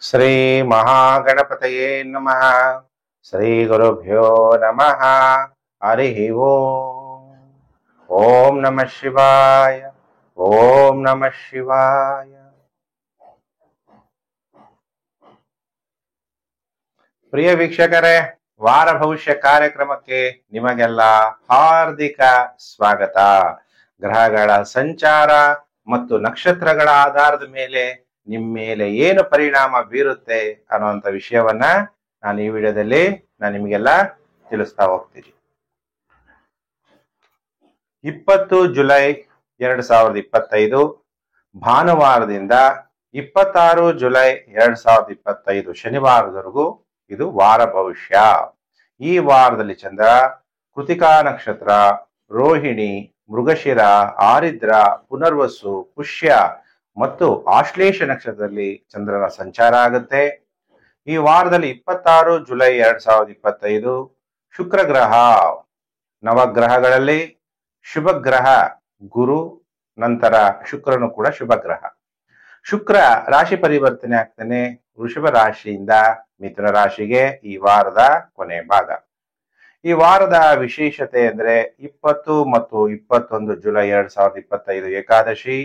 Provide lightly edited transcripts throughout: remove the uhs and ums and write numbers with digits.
ಶ್ರೀ ಮಹಾಗಣಪತಯೇ ನಮಃ. ಶ್ರೀ ಗುರುಭ್ಯೋ ನಮಃ. ಹರಿ ಓಂ. ಓಂ ನಮಃ ಶಿವಾಯ. ಓಂ ನಮಃ ಶಿವಾಯ. ಪ್ರಿಯ ವೀಕ್ಷಕರೇ, ವಾರ ಭವಿಷ್ಯ ಕಾರ್ಯಕ್ರಮಕ್ಕೆ ನಿಮಗೆಲ್ಲ ಹಾರ್ದಿಕ ಸ್ವಾಗತ. ಗ್ರಹಗಳ ಸಂಚಾರ ಮತ್ತು ನಕ್ಷತ್ರಗಳ ಆಧಾರದ ಮೇಲೆ ನಿಮ್ಮ ಮೇಲೆ ಏನು ಪರಿಣಾಮ ಬೀರುತ್ತೆ ಅನ್ನುವಂಥ ವಿಷಯವನ್ನ ನಾನು ಈ ವಿಡಿಯೋದಲ್ಲಿ ನಿಮಗೆಲ್ಲ ತಿಳಿಸ್ತಾ ಹೋಗ್ತೀನಿ. 20 ಜುಲೈ 2025 ಭಾನುವಾರದಿಂದ 26 ಜುಲೈ 2025 ಶನಿವಾರದವರೆಗೂ ಇದು ವಾರ ಭವಿಷ್ಯ. ಈ ವಾರದಲ್ಲಿ ಚಂದ್ರ ಕೃತಿಕಾ ನಕ್ಷತ್ರ, ರೋಹಿಣಿ, ಮೃಗಶಿರ, ಆರಿದ್ರ, ಪುನರ್ವಸು, ಪುಷ್ಯ ಮತ್ತು ಆಶ್ಲೇಷ ನಕ್ಷತ್ರದಲ್ಲಿ ಚಂದ್ರನ ಸಂಚಾರ ಆಗುತ್ತೆ. ಈ ವಾರದಲ್ಲಿ 26 ಜುಲೈ 2025 ಶುಕ್ರ ಗ್ರಹ, ನವಗ್ರಹಗಳಲ್ಲಿ ಶುಭ ಗ್ರಹ ಗುರು, ನಂತರ ಶುಕ್ರನು ಕೂಡ ಶುಭ ಗ್ರಹ. ಶುಕ್ರ ರಾಶಿ ಪರಿವರ್ತನೆ ಆಗ್ತಾನೆ ವೃಷಭ ರಾಶಿಯಿಂದ ಮಿಥುನ ರಾಶಿಗೆ ಈ ವಾರದ ಕೊನೆ ಭಾಗ. ಈ ವಾರದ ವಿಶೇಷತೆ ಅಂದ್ರೆ 20 ಮತ್ತು 21 ಜುಲೈ 2025 ಏಕಾದಶಿ,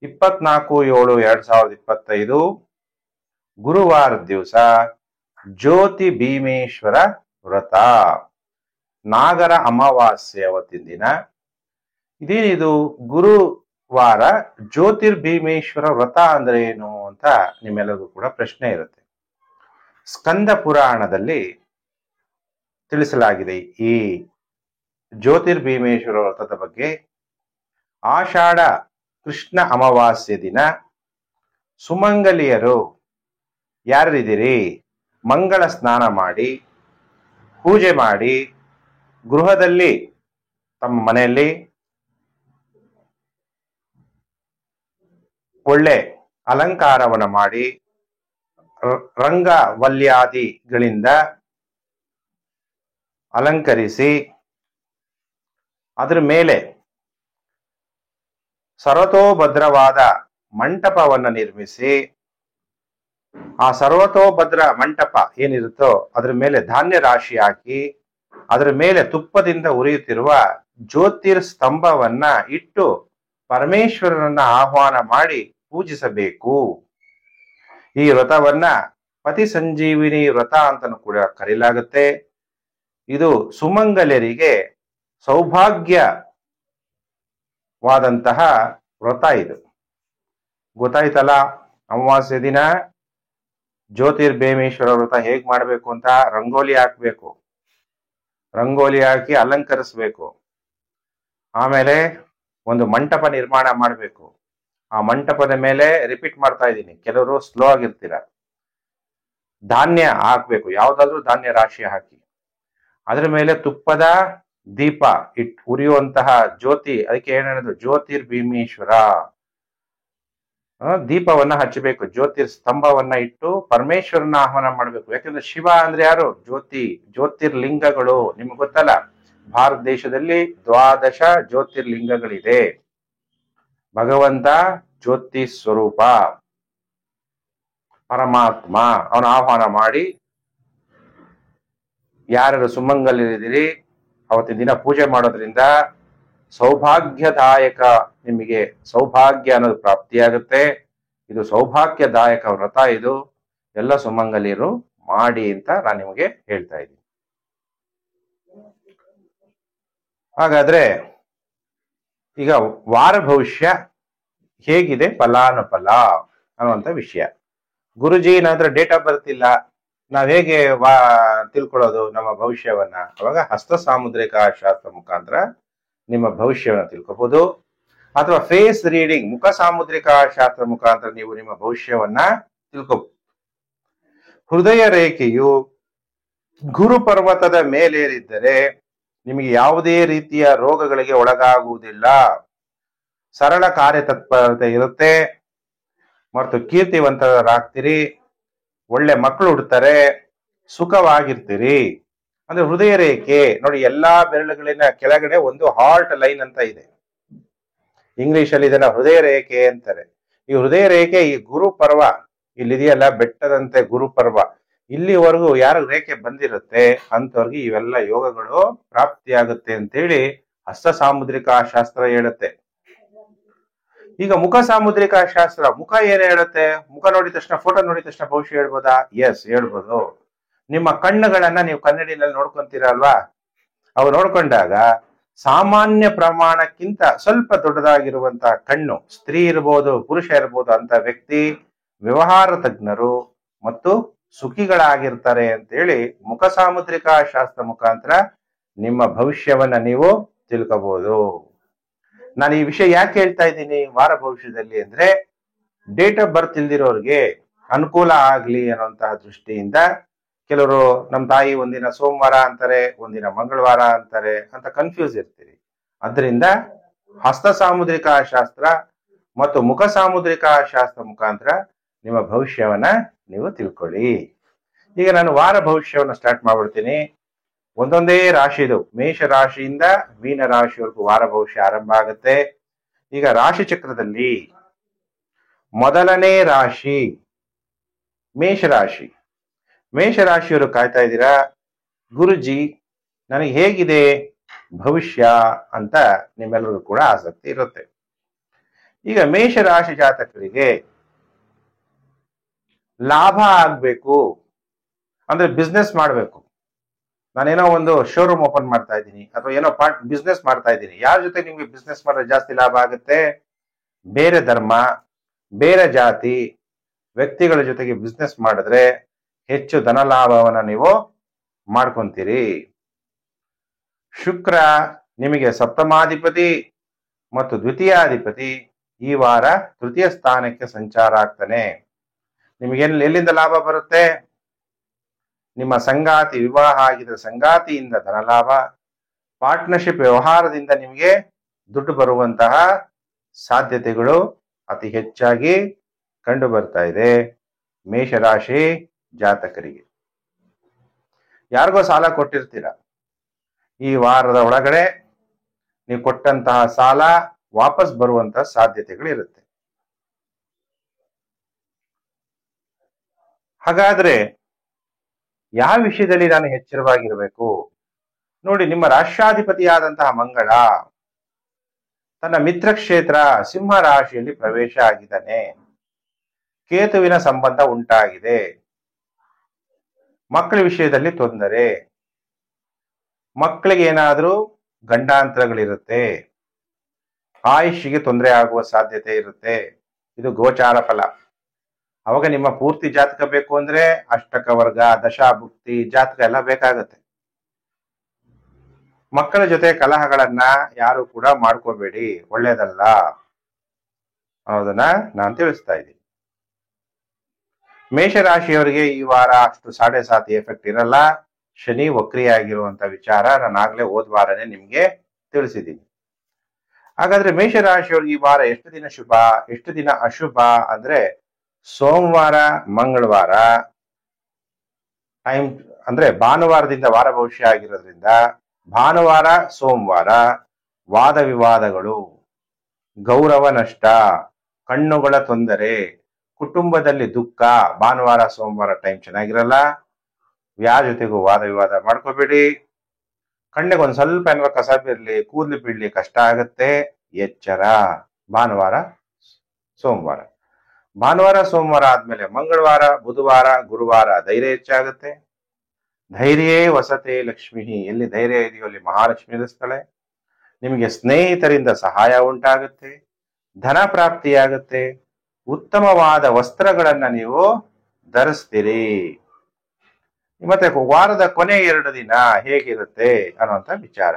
24/7/2025 ಗುರುವಾರ ದಿವಸ ಜ್ಯೋತಿ ಭೀಮೇಶ್ವರ ವ್ರತ, ನಾಗರ ಅಮಾವಾಸ್ಯೆ ಅವತ್ತಿನ ದಿನ. ಇದೇನಿದು ಗುರುವಾರ ಜ್ಯೋತಿರ್ಭೀಮೇಶ್ವರ ವ್ರತ ಅಂದ್ರೆ ಏನು ಅಂತ ನಿಮ್ಮೆಲ್ಲರಿಗೂ ಕೂಡ ಪ್ರಶ್ನೆ ಇರುತ್ತೆ. ಸ್ಕಂದ ಪುರಾಣದಲ್ಲಿ ತಿಳಿಸಲಾಗಿದೆ ಈ ಜ್ಯೋತಿರ್ಭೀಮೇಶ್ವರ ವ್ರತದ ಬಗ್ಗೆ. ಆಷಾಢ ಕೃಷ್ಣ ಅಮಾವಾಸ್ಯೆ ದಿನ ಸುಮಂಗಲಿಯರು ಯಾರಿದ್ದೀರಿ ಮಂಗಳ ಸ್ನಾನ ಮಾಡಿ ಪೂಜೆ ಮಾಡಿ ಗೃಹದಲ್ಲಿ ತಮ್ಮ ಮನೆಯಲ್ಲಿ ಒಳ್ಳೆ ಅಲಂಕಾರವನ್ನು ಮಾಡಿ ರಂಗವಲ್ಯಾದಿಗಳಿಂದ ಅಲಂಕರಿಸಿ ಅದರ ಮೇಲೆ ಸರ್ವತೋಭದ್ರವಾದ ಮಂಟಪವನ್ನು ನಿರ್ಮಿಸಿ, ಆ ಸರ್ವತೋಭದ್ರ ಮಂಟಪ ಏನಿರುತ್ತೋ ಅದರ ಮೇಲೆ ಧಾನ್ಯ ರಾಶಿ ಹಾಕಿ ಅದರ ಮೇಲೆ ತುಪ್ಪದಿಂದ ಉರಿಯುತ್ತಿರುವ ಜ್ಯೋತಿರ್ ಸ್ತಂಭವನ್ನ ಇಟ್ಟು ಪರಮೇಶ್ವರನನ್ನ ಆಹ್ವಾನ ಮಾಡಿ ಪೂಜಿಸಬೇಕು. ಈ ವ್ರತವನ್ನ ಪತಿ ಸಂಜೀವಿನಿ ವ್ರತ ಅಂತಲೂ ಕೂಡ ಕರೆಯಲಾಗುತ್ತೆ. ಇದು ಸುಮಂಗಲರಿಗೆ ಸೌಭಾಗ್ಯವಾದಂತಹ ವ್ರತ. ಇದು ಗೊತ್ತಾಯ್ತಲ್ಲ. ಅಮಾವಾಸ್ಯೆ ದಿನ ಜ್ಯೋತಿರ್ಭೀಮೇಶ್ವರ ವ್ರತ ಹೇಗ್ ಮಾಡ್ಬೇಕು ಅಂತ ರಂಗೋಲಿ ಹಾಕ್ಬೇಕು, ರಂಗೋಲಿ ಹಾಕಿ ಅಲಂಕರಿಸ್ಬೇಕು. ಆಮೇಲೆ ಒಂದು ಮಂಟಪ ನಿರ್ಮಾಣ ಮಾಡಬೇಕು. ಆ ಮಂಟಪದ ಮೇಲೆ ರಿಪೀಟ್ ಮಾಡ್ತಾ ಇದ್ದೀನಿ, ಕೆಲವರು ಸ್ಲೋ ಆಗಿರ್ತೀರ. ಧಾನ್ಯ ಹಾಕ್ಬೇಕು, ಯಾವ್ದಾದ್ರು ಧಾನ್ಯ ರಾಶಿ ಹಾಕಿ ಅದ್ರ ಮೇಲೆ ತುಪ್ಪದ ದೀಪ ಉರಿಯುವಂತಹ ಜ್ಯೋತಿ, ಅದಕ್ಕೆ ಏನ್ ಹೇಳೋದು ಜ್ಯೋತಿರ್ಭೀಮೇಶ್ವರ ದೀಪವನ್ನ ಹಚ್ಚಬೇಕು. ಜ್ಯೋತಿರ್ ಸ್ತಂಭವನ್ನ ಇಟ್ಟು ಪರಮೇಶ್ವರನ ಆಹ್ವಾನ ಮಾಡ್ಬೇಕು. ಯಾಕಂದ್ರೆ ಶಿವ ಅಂದ್ರೆ ಯಾರು? ಜ್ಯೋತಿರ್ಲಿಂಗಗಳು. ನಿಮ್ಗೆ ಗೊತ್ತಲ್ಲ, ಭಾರತ ದೇಶದಲ್ಲಿ 12 ಜ್ಯೋತಿರ್ಲಿಂಗಗಳಿದೆ. ಭಗವಂತ ಜ್ಯೋತಿ ಸ್ವರೂಪ ಪರಮಾತ್ಮ. ಅವನ ಆಹ್ವಾನ ಮಾಡಿ ಯಾರು ಸುಮಂಗಲಿದ್ದೀರಿ ಅವತ್ತಿನ ದಿನ ಪೂಜೆ ಮಾಡೋದ್ರಿಂದ ಸೌಭಾಗ್ಯದಾಯಕ, ನಿಮಗೆ ಸೌಭಾಗ್ಯ ಅನ್ನೋದು ಪ್ರಾಪ್ತಿಯಾಗುತ್ತೆ. ಇದು ಸೌಭಾಗ್ಯದಾಯಕ ವ್ರತ. ಇದು ಎಲ್ಲ ಸುಮಂಗಲಿಯರು ಮಾಡಿ ಅಂತ ನಾನು ನಿಮಗೆ ಹೇಳ್ತಾ ಇದ್ದೀನಿ. ಹಾಗಾದ್ರೆ ಈಗ ವಾರ ಭವಿಷ್ಯ ಹೇಗಿದೆ, ಫಲಾನುಫಲ ಅನ್ನುವಂಥ ವಿಷಯ. ಗುರುಜಿ ನಂತರ ಡೇಟ್ ಆಫ್ ಬರ್ತ್ ಇಲ್ಲ, ನಾವ್ ಹೇಗೆ ತಿಳ್ಕೊಳ್ಳೋದು ನಮ್ಮ ಭವಿಷ್ಯವನ್ನ? ಅವಾಗ ಹಸ್ತ ಸಾಮುದ್ರಿಕ ಶಾಸ್ತ್ರ ಮುಖಾಂತರ ನಿಮ್ಮ ಭವಿಷ್ಯವನ್ನು ತಿಳ್ಕೊಬಹುದು, ಅಥವಾ ಫೇಸ್ ರೀಡಿಂಗ್ ಮುಖ ಸಾಮುದ್ರಿಕ ಶಾಸ್ತ್ರ ಮುಖಾಂತರ ನೀವು ನಿಮ್ಮ ಭವಿಷ್ಯವನ್ನ ತಿಳ್ಕೊಬಹುದು. ಹೃದಯ ರೇಖೆಯು ಗುರು ಪರ್ವತದ ಮೇಲೇರಿದ್ದರೆ ನಿಮಗೆ ಯಾವುದೇ ರೀತಿಯ ರೋಗಗಳಿಗೆ ಒಳಗಾಗುವುದಿಲ್ಲ. ಸರಳ ಕಾರ್ಯತತ್ಪರತೆ ಇರುತ್ತೆ ಮತ್ತು ಕೀರ್ತಿವಂತರಾಗ್ತೀರಿ. ಒಳ್ಳೆ ಮಕ್ಕಳು ಹುಡ್ತಾರೆ, ಸುಖವಾಗಿರ್ತೀರಿ. ಅಂದ್ರೆ ಹೃದಯ ರೇಖೆ ನೋಡಿ, ಎಲ್ಲಾ ಬೆರಳುಗಳಿನ ಕೆಳಗಡೆ ಒಂದು ಹಾರ್ಟ್ ಲೈನ್ ಅಂತ ಇದೆ. ಇಂಗ್ಲಿಷ್ ಅಲ್ಲಿ ಇದನ್ನ ಹೃದಯ ರೇಖೆ ಅಂತಾರೆ. ಈ ಹೃದಯ ರೇಖೆ ಈ ಗುರು ಪರ್ವ ಇಲ್ಲಿದೆಯಲ್ಲ ಬೆಟ್ಟದಂತೆ ಗುರುಪರ್ವ, ಇಲ್ಲಿವರೆಗೂ ಯಾರ ರೇಖೆ ಬಂದಿರುತ್ತೆ ಅಂತವ್ರಿಗೆ ಇವೆಲ್ಲ ಯೋಗಗಳು ಪ್ರಾಪ್ತಿಯಾಗುತ್ತೆ ಅಂತೇಳಿ ಹಸ್ತ ಸಾಮುದ್ರಿಕ ಶಾಸ್ತ್ರ ಹೇಳುತ್ತೆ. ಈಗ ಮುಖ ಸಾಮುದ್ರಿಕ ಶಾಸ್ತ್ರ, ಮುಖ ಏನ್ ಹೇಳುತ್ತೆ? ಮುಖ ನೋಡಿದ ತಕ್ಷಣ, ಫೋಟೋ ನೋಡಿದ ತಕ್ಷಣ ಭವಿಷ್ಯ ಹೇಳ್ಬೋದಾ? ಎಸ್, ಹೇಳ್ಬೋದು. ನಿಮ್ಮ ಕಣ್ಣುಗಳನ್ನ ನೀವು ಕನ್ನಡಿನಲ್ಲಿ ನೋಡ್ಕೊಂತೀರಲ್ವಾ, ಅವು ನೋಡ್ಕೊಂಡಾಗ ಸಾಮಾನ್ಯ ಪ್ರಮಾಣಕ್ಕಿಂತ ಸ್ವಲ್ಪ ದೊಡ್ಡದಾಗಿರುವಂತಹ ಕಣ್ಣು, ಸ್ತ್ರೀ ಇರ್ಬೋದು ಪುರುಷ ಇರ್ಬೋದು ಅಂತ ವ್ಯಕ್ತಿ ವ್ಯವಹಾರ ತಜ್ಞರು ಮತ್ತು ಸುಖಿಗಳಾಗಿರ್ತಾರೆ ಅಂತೇಳಿ ಮುಖ ಸಾಮುದ್ರಿಕ ಶಾಸ್ತ್ರ ಮುಖಾಂತರ ನಿಮ್ಮ ಭವಿಷ್ಯವನ್ನ ನೀವು ತಿಳ್ಕೋಬಹುದು. ನಾನು ಈ ವಿಷಯ ಯಾಕೆ ಹೇಳ್ತಾ ಇದ್ದೀನಿ ವಾರ ಭವಿಷ್ಯದಲ್ಲಿ ಅಂದ್ರೆ, ಡೇಟ್ ಆಫ್ ಬರ್ತ್ ಇಲ್ದಿರೋರ್ಗೆ ಅನುಕೂಲ ಆಗ್ಲಿ ಅನ್ನುವಂತಹ ದೃಷ್ಟಿಯಿಂದ ಕೆಲವರು ನಮ್ಮ ತಾಯಿ ಒಂದಿನ ಸೋಮವಾರ ಅಂತಾರೆ, ಒಂದಿನ ಮಂಗಳವಾರ ಅಂತಾರೆ ಅಂತ ಕನ್ಫ್ಯೂಸ್ ಇರ್ತೀರಿ. ಅದರಿಂದ ಹಸ್ತ ಸಾಮುದ್ರಿಕ ಶಾಸ್ತ್ರ ಮತ್ತು ಮುಖ ಸಾಮುದ್ರಿಕ ಶಾಸ್ತ್ರ ಮುಖಾಂತರ ನಿಮ್ಮ ಭವಿಷ್ಯವನ್ನ ನೀವು ತಿಳ್ಕೊಳ್ಳಿ. ಈಗ ನಾನು ವಾರ ಭವಿಷ್ಯವನ್ನು ಸ್ಟಾರ್ಟ್ ಮಾಡ್ಬಿಡ್ತೀನಿ. ಒಂದೊಂದೇ ರಾಶಿದು, ಮೇಷ ರಾಶಿಯಿಂದ ಮೀನ ರಾಶಿವರೆಗೂ ವಾರ ಭವಿಷ್ಯ ಆರಂಭ ಆಗುತ್ತೆ. ಈಗ ರಾಶಿ ಚಕ್ರದಲ್ಲಿ ಮೊದಲನೇ ರಾಶಿ ಮೇಷರಾಶಿ. ಮೇಷರಾಶಿಯವರು ಕಾಯ್ತಾ ಇದ್ದೀರಾ, ಗುರುಜಿ ನನಗೆ ಹೇಗಿದೆ ಭವಿಷ್ಯ ಅಂತ ನಿಮ್ಮೆಲ್ಲರಿಗೂ ಕೂಡ ಆಸಕ್ತಿ ಇರುತ್ತೆ. ಈಗ ಮೇಷರಾಶಿ ಜಾತಕರಿಗೆ ಲಾಭ ಆಗ್ಬೇಕು ಅಂದ್ರೆ ಬಿಸ್ನೆಸ್ ಮಾಡ್ಬೇಕು. ನಾನೇನೋ ಒಂದು ಶೋರೂಮ್ ಓಪನ್ ಮಾಡ್ತಾ ಇದ್ದೀನಿ ಅಥವಾ ಏನೋ ಬಿಸ್ನೆಸ್ ಮಾಡ್ತಾ ಇದ್ದೀನಿ. ಯಾರ ಜೊತೆ ನಿಮ್ಗೆ ಬಿಸ್ನೆಸ್ ಮಾಡಿದ್ರೆ ಜಾಸ್ತಿ ಲಾಭ ಆಗುತ್ತೆ? ಬೇರೆ ಧರ್ಮ, ಬೇರೆ ಜಾತಿ ವ್ಯಕ್ತಿಗಳ ಜೊತೆಗೆ ಬಿಸ್ನೆಸ್ ಮಾಡಿದ್ರೆ ಹೆಚ್ಚು ಧನ ಲಾಭವನ್ನ ನೀವು ಮಾಡ್ಕೊಂತೀರಿ. ಶುಕ್ರ ನಿಮಗೆ ಸಪ್ತಮಾಧಿಪತಿ ಮತ್ತು ದ್ವಿತೀಯಾಧಿಪತಿ ಈ ವಾರ ತೃತೀಯ ಸ್ಥಾನಕ್ಕೆ ಸಂಚಾರ ಆಗ್ತಾನೆ. ನಿಮಗೆ ಎಲ್ಲಿಂದ ಲಾಭ ಬರುತ್ತೆ? ನಿಮ್ಮ ಸಂಗಾತಿ, ವಿವಾಹ ಆಗಿದ್ರೆ ಸಂಗಾತಿಯಿಂದ ಧನ ಲಾಭ, ಪಾರ್ಟ್ನರ್ಶಿಪ್ ವ್ಯವಹಾರದಿಂದ ನಿಮಗೆ ದುಡ್ಡು ಬರುವಂತಹ ಸಾಧ್ಯತೆಗಳು ಅತಿ ಹೆಚ್ಚಾಗಿ ಕಂಡು ಬರ್ತಾ ಇದೆ ಮೇಷರಾಶಿ ಜಾತಕರಿಗೆ. ಯಾರಿಗೋ ಸಾಲ ಕೊಟ್ಟಿರ್ತೀರ, ಈ ವಾರದ ಒಳಗಡೆ ನೀವು ಕೊಟ್ಟಂತಹ ಸಾಲ ವಾಪಸ್ ಬರುವಂತಹ ಸಾಧ್ಯತೆಗಳಿರುತ್ತೆ. ಹಾಗಾದ್ರೆ ಯಾವ ವಿಷಯದಲ್ಲಿ ನಾನು ಎಚ್ಚರವಾಗಿರಬೇಕು? ನೋಡಿ, ನಿಮ್ಮ ರಾಷ್ಟ್ರಾಧಿಪತಿಯಾದಂತಹ ಮಂಗಳ ತನ್ನ ಮಿತ್ರ ಕ್ಷೇತ್ರ ಸಿಂಹ ರಾಶಿಯಲ್ಲಿ ಪ್ರವೇಶ ಆಗಿದ್ದಾನೆ. ಕೇತುವಿನ ಸಂಬಂಧ ಉಂಟಾಗಿದೆ. ಮಕ್ಕಳ ವಿಷಯದಲ್ಲಿ ತೊಂದರೆ, ಮಕ್ಕಳಿಗೆ ಏನಾದ್ರೂ ಗಂಡಾಂತರಗಳಿರುತ್ತೆ, ಆಯುಷ್ಗೆ ತೊಂದರೆ ಆಗುವ ಸಾಧ್ಯತೆ ಇರುತ್ತೆ. ಇದು ಗೋಚಾರ ಫಲ. ಅವಾಗ ನಿಮ್ಮ ಪೂರ್ತಿ ಜಾತಕ ಬೇಕು ಅಂದ್ರೆ ಅಷ್ಟಕ ವರ್ಗ, ದಶಾಭುಕ್ತಿ ಜಾತಕ ಎಲ್ಲ ಬೇಕಾಗತ್ತೆ. ಮಕ್ಕಳ ಜೊತೆ ಕಲಹಗಳನ್ನ ಯಾರು ಕೂಡ ಮಾಡ್ಕೋಬೇಡಿ, ಒಳ್ಳೇದಲ್ಲ ಅನ್ನೋದನ್ನ ನಾನು ತಿಳಿಸ್ತಾ ಇದ್ದೀನಿ. ಮೇಷರಾಶಿಯವರಿಗೆ ಈ ವಾರ ಅಷ್ಟು 7.5 ಎಫೆಕ್ಟ್ ಇರಲ್ಲ. ಶನಿ ವಕ್ರಿಯಾಗಿರುವಂತ ವಿಚಾರ ನಾನು ಆಗ್ಲೇ ಹೋದ ವಾರನೇ ನಿಮ್ಗೆ ತಿಳಿಸಿದ್ದೀನಿ. ಹಾಗಾದ್ರೆ ಮೇಷರಾಶಿಯವ್ರಿಗೆ ಈ ವಾರ ಎಷ್ಟು ದಿನ ಶುಭ, ಎಷ್ಟು ದಿನ ಅಶುಭ ಅಂದ್ರೆ, ಸೋಮವಾರ ಮಂಗಳವಾರ ಟೈಮ್ ಅಂದ್ರೆ ಭಾನುವಾರದಿಂದ ವಾರ ಭವಿಷ್ಯ ಆಗಿರೋದ್ರಿಂದ ಭಾನುವಾರ ಸೋಮವಾರ ವಾದ ವಿವಾದಗಳು, ಗೌರವ ನಷ್ಟ, ಕಣ್ಣುಗಳ ತೊಂದರೆ, ಕುಟುಂಬದಲ್ಲಿ ದುಃಖ. ಭಾನುವಾರ ಸೋಮವಾರ ಟೈಮ್ ಚೆನ್ನಾಗಿರಲ್ಲ. ಯಾರ ಜೊತೆಗೂ ವಾದ ವಿವಾದ ಮಾಡ್ಕೋಬೇಡಿ. ಕಣ್ಣಿಗೆ ಒಂದ್ ಸ್ವಲ್ಪ ಏನಾರ ಕಸ ಬಿರ್ಲಿ, ಕೂದಲು ಬೀಳ್ಲಿ ಕಷ್ಟ ಆಗತ್ತೆ. ಎಚ್ಚರ. ಭಾನುವಾರ ಸೋಮವಾರ, ಭಾನುವಾರ ಸೋಮವಾರ ಆದ್ಮೇಲೆ ಮಂಗಳವಾರ ಬುಧವಾರ ಗುರುವಾರ ಧೈರ್ಯ ಹೆಚ್ಚಾಗುತ್ತೆ. ಧೈರ್ಯೇ ವಸತೆ ಲಕ್ಷ್ಮಿ. ಎಲ್ಲಿ ಧೈರ್ಯ ಇದೆಯೋ ಅಲ್ಲಿ ಮಹಾಲಕ್ಷ್ಮಿ ಇರಿಸ್ತಾಳೆ. ನಿಮಗೆ ಸ್ನೇಹಿತರಿಂದ ಸಹಾಯ ಉಂಟಾಗುತ್ತೆ, ಧನ ಪ್ರಾಪ್ತಿಯಾಗುತ್ತೆ, ಉತ್ತಮವಾದ ವಸ್ತ್ರಗಳನ್ನ ನೀವು ಧರಿಸ್ತೀರಿ. ಮತ್ತೆ ವಾರದ ಕೊನೆ 2 ದಿನ ಹೇಗಿರುತ್ತೆ ಅನ್ನುವಂತ ವಿಚಾರ.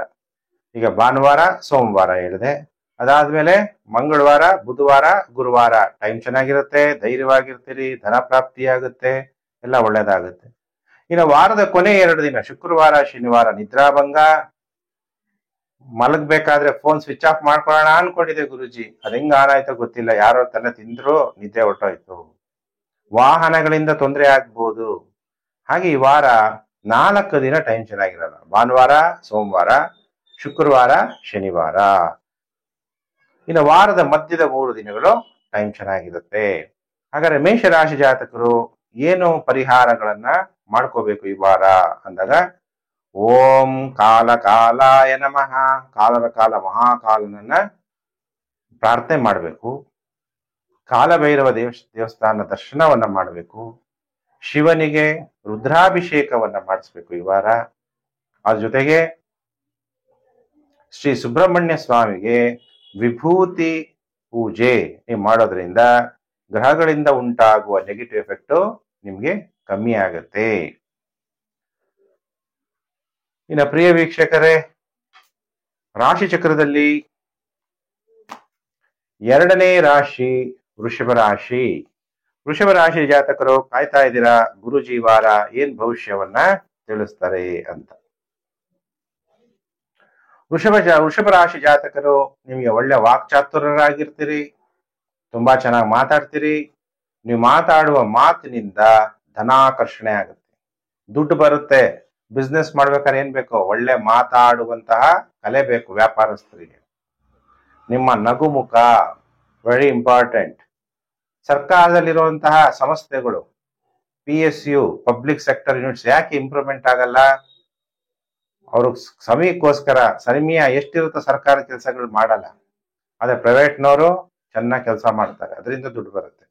ಈಗ ಭಾನುವಾರ ಸೋಮವಾರ ಹೇಳಿದೆ, ಅದಾದ್ಮೇಲೆ ಮಂಗಳವಾರ ಬುಧವಾರ ಗುರುವಾರ ಟೈಮ್ ಚೆನ್ನಾಗಿರುತ್ತೆ, ಧೈರ್ಯವಾಗಿರ್ತೀರಿ, ಧನ ಪ್ರಾಪ್ತಿಯಾಗುತ್ತೆ, ಎಲ್ಲ ಒಳ್ಳೇದಾಗುತ್ತೆ. ಇನ್ನು ವಾರದ ಕೊನೆ 2 ದಿನ ಶುಕ್ರವಾರ ಶನಿವಾರ ನಿದ್ರಾಭಂಗ. ಮಲಗ್ಬೇಕಾದ್ರೆ ಫೋನ್ ಸ್ವಿಚ್ ಆಫ್ ಮಾಡ್ಕೊಳ್ಳೋಣ ಅನ್ಕೊಂಡಿದೆ ಗುರುಜಿ, ಅದ್ ಹೆಂಗ ಆನ್ ಆಯ್ತೋ ಗೊತ್ತಿಲ್ಲ, ಯಾರೋ ತನ್ನ ತಿಂದ್ರು ನಿದ್ದೆ ಹೊರಟೋಯ್ತು. ವಾಹನಗಳಿಂದ ತೊಂದರೆ ಆಗ್ಬೋದು. ಹಾಗೆ ಈ ವಾರ 4 ದಿನ ಟೈಮ್ ಚೆನ್ನಾಗಿರಲ್ಲ. ಭಾನುವಾರ ಸೋಮವಾರ ಶುಕ್ರವಾರ ಶನಿವಾರ. ಇನ್ನು ವಾರದ ಮಧ್ಯದ 3 ದಿನಗಳು ಟೈಮ್ ಚೆನ್ನಾಗಿರುತ್ತೆ. ಹಾಗಾದ್ರೆ ಮೇಷರಾಶಿ ಜಾತಕರು ಏನು ಪರಿಹಾರಗಳನ್ನ ಮಾಡ್ಕೋಬೇಕು ಈ ವಾರ ಅಂದಾಗ, ಓಂ ಕಾಲ ಕಾಲಾಯ ನಮಃ, ಕಾಲದ ಕಾಲ ಮಹಾಕಾಲನನ್ನ ಪ್ರಾರ್ಥನೆ ಮಾಡಬೇಕು. ಕಾಲಭೈರವ ದೇವಸ್ಥಾನ ದರ್ಶನವನ್ನ ಮಾಡಬೇಕು. ಶಿವನಿಗೆ ರುದ್ರಾಭಿಷೇಕವನ್ನ ಮಾಡಿಸ್ಬೇಕು ಈ ವಾರ. ಅದ್ರ ಜೊತೆಗೆ ಶ್ರೀ ಸುಬ್ರಹ್ಮಣ್ಯ ಸ್ವಾಮಿಗೆ ವಿಭೂತಿ ಪೂಜೆ ನೀವು ಮಾಡೋದ್ರಿಂದ ಗ್ರಹಗಳಿಂದ ಉಂಟಾಗುವ ನೆಗೆಟಿವ್ ಎಫೆಕ್ಟ್ ನಿಮ್ಗೆ ಕಮ್ಮಿ ಆಗತ್ತೆ. ಇನ್ನು ಪ್ರಿಯ ವೀಕ್ಷಕರೇ, ರಾಶಿ ಚಕ್ರದಲ್ಲಿ 2ನೇ ರಾಶಿ ವೃಷಭ ರಾಶಿ. ವೃಷಭ ರಾಶಿ ಜಾತಕರು ಕಾಯ್ತಾ ಇದ್ದೀರಾ ಗುರುಜಿ ವಾರ ಏನ್ ಭವಿಷ್ಯವನ್ನ ತಿಳಿಸ್ತಾರೆ ಅಂತ. ವೃಷಭ ರಾಶಿ ಜಾತಕರು ನಿಮ್ಗೆ ಒಳ್ಳೆ ವಾಕ್ಚಾತುರ್ಯರಾಗಿರ್ತೀರಿ, ತುಂಬಾ ಚೆನ್ನಾಗಿ ಮಾತಾಡ್ತೀರಿ. ನೀವು ಮಾತಾಡುವ ಮಾತಿನಿಂದ ಧನಾಕರ್ಷಣೆ ಆಗುತ್ತೆ, ದುಡ್ಡು ಬರುತ್ತೆ. ಬಿಸ್ನೆಸ್ ಮಾಡ್ಬೇಕಾದ್ರೆ ಏನ್ ಬೇಕು? ಒಳ್ಳೆ ಮಾತಾಡುವಂತಹ ಕಲೆ ಬೇಕು ವ್ಯಾಪಾರಸ್ಥರಿಗೆ. ನಿಮ್ಮ ನಗುಮುಖ ವೆರಿ ಇಂಪಾರ್ಟೆಂಟ್. ಸರ್ಕಾರದಲ್ಲಿರುವಂತಹ ಸಂಸ್ಥೆಗಳು, PSU ಪಬ್ಲಿಕ್ ಸೆಕ್ಟರ್ ಯೂನಿಟ್ಸ್ ಯಾಕೆ ಇಂಪ್ರೂವ್ಮೆಂಟ್ ಆಗಲ್ಲ? ಅವರು ಸಮಯಕ್ಕೋಸ್ಕರ ಸಮಯ ಎಷ್ಟಿರುತ್ತೋ ಸರ್ಕಾರ ಕೆಲಸಗಳು ಮಾಡಲ್ಲ. ಆದ್ರೆ ಪ್ರೈವೇಟ್ನವರು ಚೆನ್ನಾಗಿ ಕೆಲಸ ಮಾಡ್ತಾರೆ, ಅದರಿಂದ ದುಡ್ಡು ಬರುತ್ತೆ.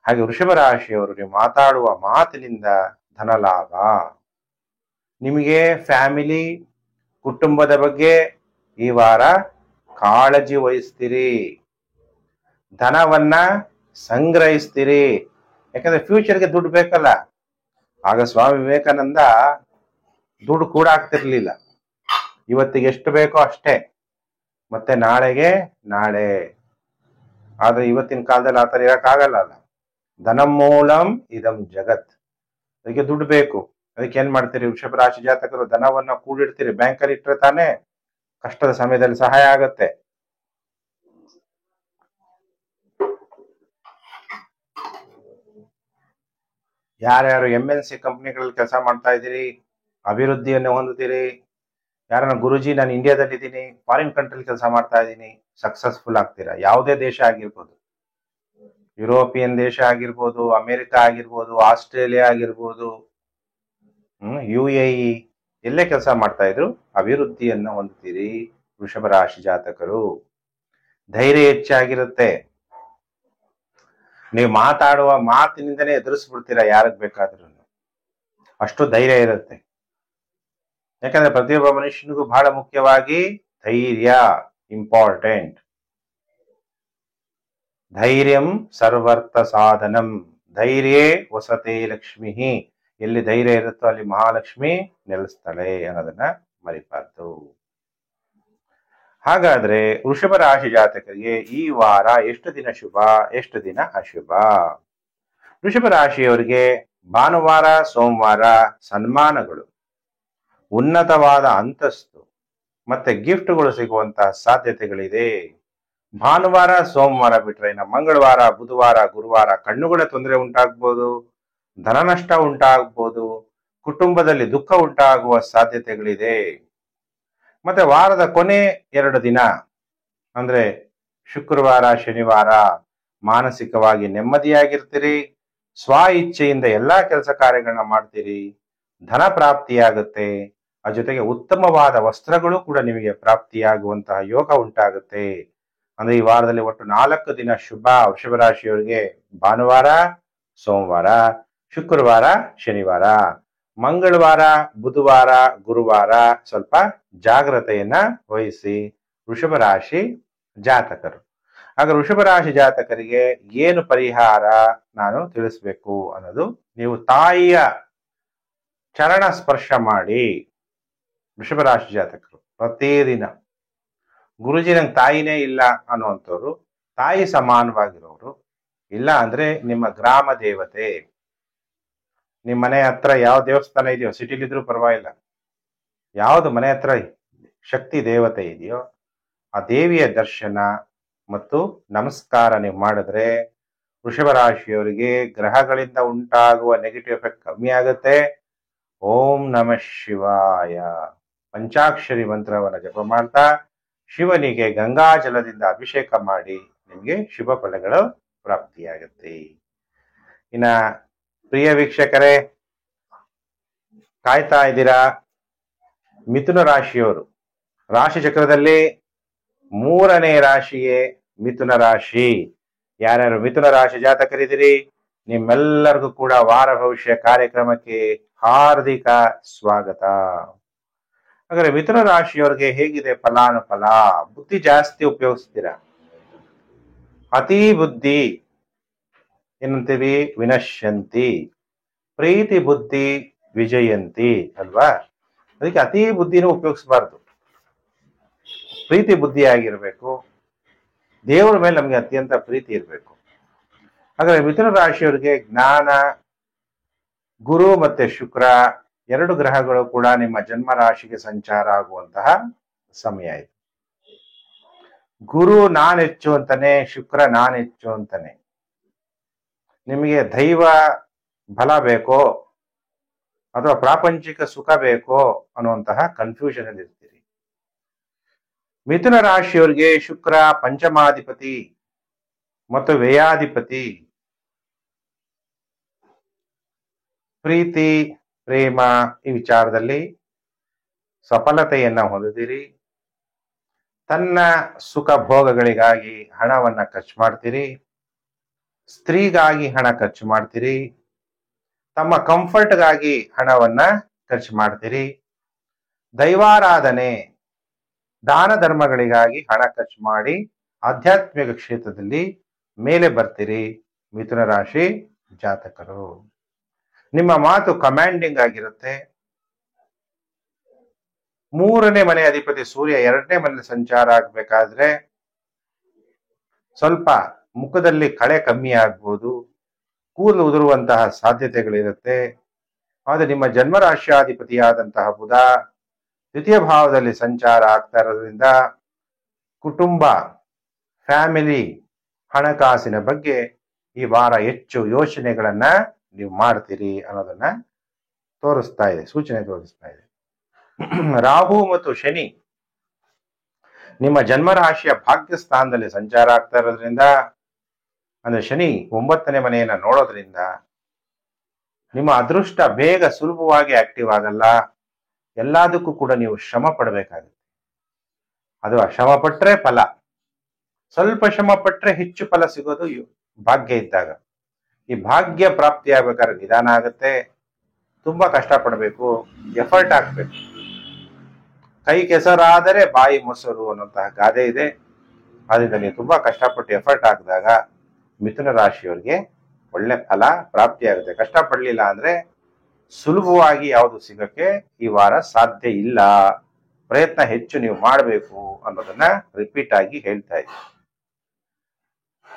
ಹಾಗೆ ವೃಷಭ ರಾಶಿಯವರು ನೀವು ಮಾತಾಡುವ ಮಾತಿನಿಂದ ಧನ ಲಾಭ. ನಿಮಗೆ ಫ್ಯಾಮಿಲಿ ಕುಟುಂಬದ ಬಗ್ಗೆ ಈ ವಾರ ಕಾಳಜಿ ವಹಿಸ್ತೀರಿ, ಧನವನ್ನ ಸಂಗ್ರಹಿಸ್ತೀರಿ. ಯಾಕಂದ್ರೆ ಫ್ಯೂಚರ್ಗೆ ದುಡ್ಡು ಬೇಕಲ್ಲ. ಆಗ ಸ್ವಾಮಿ ವಿವೇಕಾನಂದ ದುಡ್ಡು ಕೂಡ ಆಗ್ತಿರ್ಲಿಲ್ಲ. ಇವತ್ತಿಗೆ ಎಷ್ಟು ಬೇಕೋ ಅಷ್ಟೇ, ಮತ್ತೆ ನಾಳೆಗೆ ನಾಳೆ. ಆದ್ರೆ ಇವತ್ತಿನ ಕಾಲದಲ್ಲಿ ಆತರ ಇರಕ್ಕಾಗಲ್ಲ ಅಲ್ಲ. ಧನಮೂಲಂ ಇದಂ ಜಗತ್. ಅದಕ್ಕೆ ದುಡ್ಡು ಬೇಕು. ಅದಕ್ಕೆ ಏನ್ ಮಾಡ್ತೀರಿ ವೃಷಭ ರಾಶಿ ಜಾತಕರು? ಧನವನ್ನ ಕೂಡಿಡ್ತೀರಿ, ಬ್ಯಾಂಕಲ್ಲಿ ಇಟ್ಟರೆ ತಾನೇ ಕಷ್ಟದ ಸಮಯದಲ್ಲಿ ಸಹಾಯ ಆಗತ್ತೆ. ಯಾರ್ಯಾರು MNC ಕಂಪ್ನಿಗಳಲ್ಲಿ ಕೆಲಸ ಮಾಡ್ತಾ ಇದ್ದೀರಿ, ಅಭಿವೃದ್ಧಿಯನ್ನು ಹೊಂದುತ್ತೀರಿ. ಯಾರನ್ನ ಗುರುಜಿ ನಾನು ಇಂಡಿಯಾದಲ್ಲಿ ಇದ್ದೀನಿ, ಫಾರಿನ್ ಕಂಟ್ರಿಲಿ ಕೆಲಸ ಮಾಡ್ತಾ ಇದ್ದೀನಿ, ಸಕ್ಸಸ್ಫುಲ್ ಆಗ್ತೀರಾ. ಯಾವುದೇ ದೇಶ ಆಗಿರ್ಬೋದು, ಯುರೋಪಿಯನ್ ದೇಶ ಆಗಿರ್ಬೋದು, ಅಮೆರಿಕ ಆಗಿರ್ಬೋದು, ಆಸ್ಟ್ರೇಲಿಯಾ ಆಗಿರ್ಬೋದು, UAE, ಎಲ್ಲೇ ಕೆಲಸ ಮಾಡ್ತಾ ಇದ್ರು ಅಭಿವೃದ್ಧಿಯನ್ನು ಹೊಂದುತ್ತೀರಿ ವೃಷಭ ರಾಶಿ ಜಾತಕರು. ಧೈರ್ಯ ಹೆಚ್ಚಾಗಿರುತ್ತೆ. ನೀವು ಮಾತಾಡುವ ಮಾತಿನಿಂದನೇ ಎದುರಿಸ್ಬಿಡ್ತೀರಾ ಯಾರಿಗೆ ಬೇಕಾದ್ರೂ, ಅಷ್ಟು ಧೈರ್ಯ ಇರುತ್ತೆ. ಯಾಕಂದ್ರೆ ಪ್ರತಿಯೊಬ್ಬ ಮನುಷ್ಯನಿಗೂ ಬಹಳ ಮುಖ್ಯವಾಗಿ ಧೈರ್ಯ ಇಂಪಾರ್ಟೆಂಟ್. ಧೈರ್ಯಂ ಸರ್ವರ್ಥ ಸಾಧನಂ, ಧೈರ್ಯೇ ವಸತೆ ಲಕ್ಷ್ಮಿ. ಎಲ್ಲಿ ಧೈರ್ಯ ಇರುತ್ತೋ ಅಲ್ಲಿ ಮಹಾಲಕ್ಷ್ಮಿ ನೆಲೆಸ್ತಾಳೆ ಅನ್ನೋದನ್ನ ಮರಿಬಾರ್ದು. ಹಾಗಾದ್ರೆ ವೃಷಭ ರಾಶಿ ಜಾತಕರಿಗೆ ಈ ವಾರ ಎಷ್ಟು ದಿನ ಶುಭ, ಎಷ್ಟು ದಿನ ಅಶುಭ? ವೃಷಭ ರಾಶಿಯವರಿಗೆ ಭಾನುವಾರ ಸೋಮವಾರ ಸನ್ಮಾನಗಳು, ಉನ್ನತವಾದ ಅಂತಸ್ತು ಮತ್ತೆ ಗಿಫ್ಟ್ಗಳು ಸಿಗುವಂತಹ ಸಾಧ್ಯತೆಗಳಿದೆ. ಭಾನುವಾರ ಸೋಮವಾರ ಬಿಟ್ರೆ ಇನ್ನು ಮಂಗಳವಾರ ಬುಧವಾರ ಗುರುವಾರ ಕಣ್ಣುಗಳ ತೊಂದರೆ ಉಂಟಾಗ್ಬೋದು, ಧನ ನಷ್ಟ ಉಂಟಾಗ್ಬೋದು, ಕುಟುಂಬದಲ್ಲಿ ದುಃಖ ಉಂಟಾಗುವ ಸಾಧ್ಯತೆಗಳಿದೆ. ಮತ್ತೆ ವಾರದ ಕೊನೆ 2 ದಿನ ಅಂದ್ರೆ ಶುಕ್ರವಾರ ಶನಿವಾರ ಮಾನಸಿಕವಾಗಿ ನೆಮ್ಮದಿಯಾಗಿರ್ತೀರಿ, ಸ್ವ ಇಚ್ಛೆಯಿಂದ ಎಲ್ಲಾ ಕೆಲಸ ಕಾರ್ಯಗಳನ್ನ ಮಾಡ್ತೀರಿ, ಧನ ಪ್ರಾಪ್ತಿಯಾಗುತ್ತೆ. ಆ ಜೊತೆಗೆ ಉತ್ತಮವಾದ ವಸ್ತ್ರಗಳು ಕೂಡ ನಿಮಗೆ ಪ್ರಾಪ್ತಿಯಾಗುವಂತಹ ಯೋಗ ಉಂಟಾಗುತ್ತೆ. ಅಂದ್ರೆ ಈ ವಾರದಲ್ಲಿ ಒಟ್ಟು 4 ದಿನ ಶುಭ ವೃಷಭ ರಾಶಿಯವರಿಗೆ. ಭಾನುವಾರ ಸೋಮವಾರ, ಶುಕ್ರವಾರ ಶನಿವಾರ, ಮಂಗಳವಾರ ಬುಧವಾರ ಗುರುವಾರ ಸ್ವಲ್ಪ ಜಾಗ್ರತೆಯನ್ನ ವಹಿಸಿ ವೃಷಭ ರಾಶಿ ಜಾತಕರು. ಆಗ ವೃಷಭ ರಾಶಿ ಜಾತಕರಿಗೆ ಏನು ಪರಿಹಾರ ನಾನು ತಿಳಿಸ್ಬೇಕು ಅನ್ನೋದು, ನೀವು ತಾಯಿಯ ಚರಣ ಸ್ಪರ್ಶ ಮಾಡಿ. ವೃಷಭ ರಾಶಿ ಜಾತಕರು ಪ್ರತಿದಿನ ಗುರುಜಿ ನಂಗೆ ತಾಯಿನೇ ಇಲ್ಲ ಅನ್ನುವಂಥವ್ರು, ತಾಯಿ ಸಮಾನವಾಗಿರೋರು, ಇಲ್ಲ ಅಂದ್ರೆ ನಿಮ್ಮ ಗ್ರಾಮ ದೇವತೆ, ನಿಮ್ಮ ಮನೆ ಹತ್ರ ಯಾವ ದೇವಸ್ಥಾನ ಇದೆಯೋ, ಸಿಟಿಲಿದ್ರೂ ಪರವಾಗಿಲ್ಲ, ಯಾವುದು ಮನೆ ಹತ್ರ ಶಕ್ತಿ ದೇವತೆ ಇದೆಯೋ ಆ ದೇವಿಯ ದರ್ಶನ ಮತ್ತು ನಮಸ್ಕಾರ ನೀವು ಮಾಡಿದ್ರೆ ವೃಷಭ ರಾಶಿಯವರಿಗೆ ಗ್ರಹಗಳಿಂದ ಉಂಟಾಗುವ ನೆಗೆಟಿವ್ ಎಫೆಕ್ಟ್ ಕಮ್ಮಿ ಆಗುತ್ತೆ. ಓಂ ನಮಃ ಶಿವಾಯ ಪಂಚಾಕ್ಷರಿ ಮಂತ್ರವನ್ನು ಜಪ ಮಾಡ್ತಾ ಶಿವನಿಗೆ ಗಂಗಾ ಜಲದಿಂದ ಅಭಿಷೇಕ ಮಾಡಿ ನಿಮಗೆ ಶುಭ ಫಲಗಳು ಪ್ರಾಪ್ತಿಯಾಗುತ್ತೆ. ಇನ್ನ ಪ್ರಿಯ ವೀಕ್ಷಕರೇ, ಕಾಯ್ತಾ ಇದ್ದೀರಾ? ಮಿಥುನ ರಾಶಿಯವರು ರಾಶಿ ಚಕ್ರದಲ್ಲಿ 3ನೇ ರಾಶಿಯೇ ಮಿಥುನ ರಾಶಿ. ಯಾರ್ಯಾರು ಮಿಥುನ ರಾಶಿ ಜಾತಕರಿದ್ದೀರಿ, ನಿಮ್ಮೆಲ್ಲರಿಗೂ ಕೂಡ ವಾರ ಭವಿಷ್ಯ ಕಾರ್ಯಕ್ರಮಕ್ಕೆ ಹಾರ್ದಿಕ ಸ್ವಾಗತ. ಹಾಗಾದ್ರೆ ಮಿಥುನ ರಾಶಿಯವರಿಗೆ ಹೇಗಿದೆ ಫಲಾನುಫಲ? ಬುದ್ಧಿ ಜಾಸ್ತಿ ಉಪಯೋಗಿಸ್ತೀರಾ. ಅತಿ ಬುದ್ಧಿ ಏನಂತೀವಿ? ವಿನಶ್ಯಂತಿ. ಪ್ರೀತಿ ಬುದ್ಧಿ ವಿಜಯಂತಿ ಅಲ್ವಾ? ಅದಕ್ಕೆ ಅತಿ ಬುದ್ಧಿನೂ ಉಪಯೋಗಿಸಬಾರ್ದು. ಪ್ರೀತಿ ಬುದ್ಧಿ ಆಗಿರ್ಬೇಕು. ದೇವರ ಮೇಲೆ ನಮ್ಗೆ ಅತ್ಯಂತ ಪ್ರೀತಿ ಇರಬೇಕು. ಹಾಗಾದ್ರೆ ಮಿಥುನ ರಾಶಿಯವರಿಗೆ ಜ್ಞಾನ, ಗುರು ಮತ್ತೆ ಶುಕ್ರ 2 ಗ್ರಹಗಳು ಕೂಡ ನಿಮ್ಮ ಜನ್ಮ ರಾಶಿಗೆ ಸಂಚಾರ ಆಗುವಂತಹ ಸಮಯ ಇದು. ಗುರು ನಾನ್ ಹೆಚ್ಚು ಅಂತಾನೆ, ಶುಕ್ರ ನಾನ್ ಹೆಚ್ಚು ಅಂತಾನೆ. ನಿಮಗೆ ದೈವ ಬಲ ಬೇಕೋ ಅಥವಾ ಪ್ರಾಪಂಚಿಕ ಸುಖ ಬೇಕೋ ಅನ್ನುವಂತಹ ಕನ್ಫ್ಯೂಷನ್ ಅಲ್ಲಿ ಇರ್ತೀರಿ. ಮಿಥುನ ರಾಶಿಯವರಿಗೆ ಶುಕ್ರ ಪಂಚಮಾಧಿಪತಿ ಮತ್ತು ವ್ಯಯಾಧಿಪತಿ. ಪ್ರೀತಿ, ಪ್ರೇಮ ಈ ವಿಚಾರದಲ್ಲಿ ಸಫಲತೆಯನ್ನ ಹೊಂದಿದಿರಿ. ತನ್ನ ಸುಖ ಭೋಗಗಳಿಗಾಗಿ ಹಣವನ್ನ ಖರ್ಚು ಮಾಡ್ತೀರಿ. ಸ್ತ್ರೀಗಾಗಿ ಹಣ ಖರ್ಚು ಮಾಡ್ತೀರಿ. ತಮ್ಮ ಕಂಫರ್ಟ್ಗಾಗಿ ಹಣವನ್ನ ಖರ್ಚು ಮಾಡ್ತೀರಿ. ದೈವಾರಾಧನೆ, ದಾನ ಧರ್ಮಗಳಿಗಾಗಿ ಹಣ ಖರ್ಚು ಮಾಡಿ ಆಧ್ಯಾತ್ಮಿಕ ಕ್ಷೇತ್ರದಲ್ಲಿ ಮೇಲೆ ಬರ್ತೀರಿ. ಮಿಥುನ ರಾಶಿ ಜಾತಕರು, ನಿಮ್ಮ ಮಾತು ಕಮಾಂಡಿಂಗ್ ಆಗಿರುತ್ತೆ. 3ನೇ ಮನೆ ಅಧಿಪತಿ ಸೂರ್ಯ 2ನೇ ಮನೆ ಸಂಚಾರ ಆಗ್ಬೇಕಾದ್ರೆ ಸ್ವಲ್ಪ ಮುಖದಲ್ಲಿ ಕಳೆ ಕಮ್ಮಿ ಆಗ್ಬೋದು, ಕೂದಲು ಉದುರುವಂತಹ ಸಾಧ್ಯತೆಗಳಿರುತ್ತೆ. ಆದ್ರೆ ನಿಮ್ಮ ಜನ್ಮರಾಶ್ಯಾಧಿಪತಿಯಾದಂತಹ ಬುಧ 2ಯ ಭಾವದಲ್ಲಿ ಸಂಚಾರ ಆಗ್ತಾ ಇರೋದ್ರಿಂದ ಕುಟುಂಬ, ಫ್ಯಾಮಿಲಿ, ಹಣಕಾಸಿನ ಬಗ್ಗೆ ಈ ವಾರ ಹೆಚ್ಚು ಯೋಚನೆಗಳನ್ನ ನೀವು ಮಾಡ್ತೀರಿ ಅನ್ನೋದನ್ನ ತೋರಿಸ್ತಾ ಇದೆ, ಸೂಚನೆ ತೋರಿಸ್ತಾ ಇದೆ. ರಾಹು ಮತ್ತು ಶನಿ ನಿಮ್ಮ ಜನ್ಮರಾಶಿಯ ಭಾಗ್ಯ ಸ್ಥಾನದಲ್ಲಿ ಸಂಚಾರ ಆಗ್ತಾ ಇರೋದ್ರಿಂದ, ಅಂದ್ರೆ ಶನಿ 9ನೇ ಮನೆಯನ್ನ ನೋಡೋದ್ರಿಂದ ನಿಮ್ಮ ಅದೃಷ್ಟ ಬೇಗ ಸುಲಭವಾಗಿ ಆಕ್ಟಿವ್ ಆಗಲ್ಲ. ಎಲ್ಲದಕ್ಕೂ ಕೂಡ ನೀವು ಶ್ರಮ ಪಡಬೇಕಾಗುತ್ತೆ. ಅದು ಶ್ರಮ ಪಟ್ರೆ ಫಲ, ಸ್ವಲ್ಪ ಶ್ರಮ ಪಟ್ರೆ ಹೆಚ್ಚು ಫಲ ಸಿಗೋದು ಭಾಗ್ಯ ಇದ್ದಾಗ. ಈ ಭಾಗ್ಯ ಪ್ರಾಪ್ತಿ ಆಗ್ಬೇಕಾದ್ರೆ ನಿಧಾನ ಆಗುತ್ತೆ, ತುಂಬಾ ಕಷ್ಟ ಪಡಬೇಕು, ಎಫರ್ಟ್ ಹಾಕ್ಬೇಕು. ಕೈ ಕೆಸರಾದರೆ ಬಾಯಿ ಮೊಸರು ಅನ್ನುವಂತಹ ಗಾದೆ ಇದೆ. ಆದ್ರಿಂದ ನೀವು ತುಂಬಾ ಕಷ್ಟಪಟ್ಟು ಎಫರ್ಟ್ ಹಾಕಿದಾಗ ಮಿಥುನ ರಾಶಿಯವರಿಗೆ ಒಳ್ಳೆ ಫಲ ಪ್ರಾಪ್ತಿ ಆಗುತ್ತೆ. ಕಷ್ಟಪಡ್ಲಿಲ್ಲ ಅಂದ್ರೆ ಸುಲಭವಾಗಿ ಯಾವುದು ಸಿಗಕ್ಕೆ ಈ ವಾರ ಸಾಧ್ಯ ಇಲ್ಲ. ಪ್ರಯತ್ನ ಹೆಚ್ಚು ನೀವು ಮಾಡಬೇಕು ಅನ್ನೋದನ್ನ ರಿಪೀಟ್ ಆಗಿ ಹೇಳ್ತಾ ಇದ್ದೀನಿ.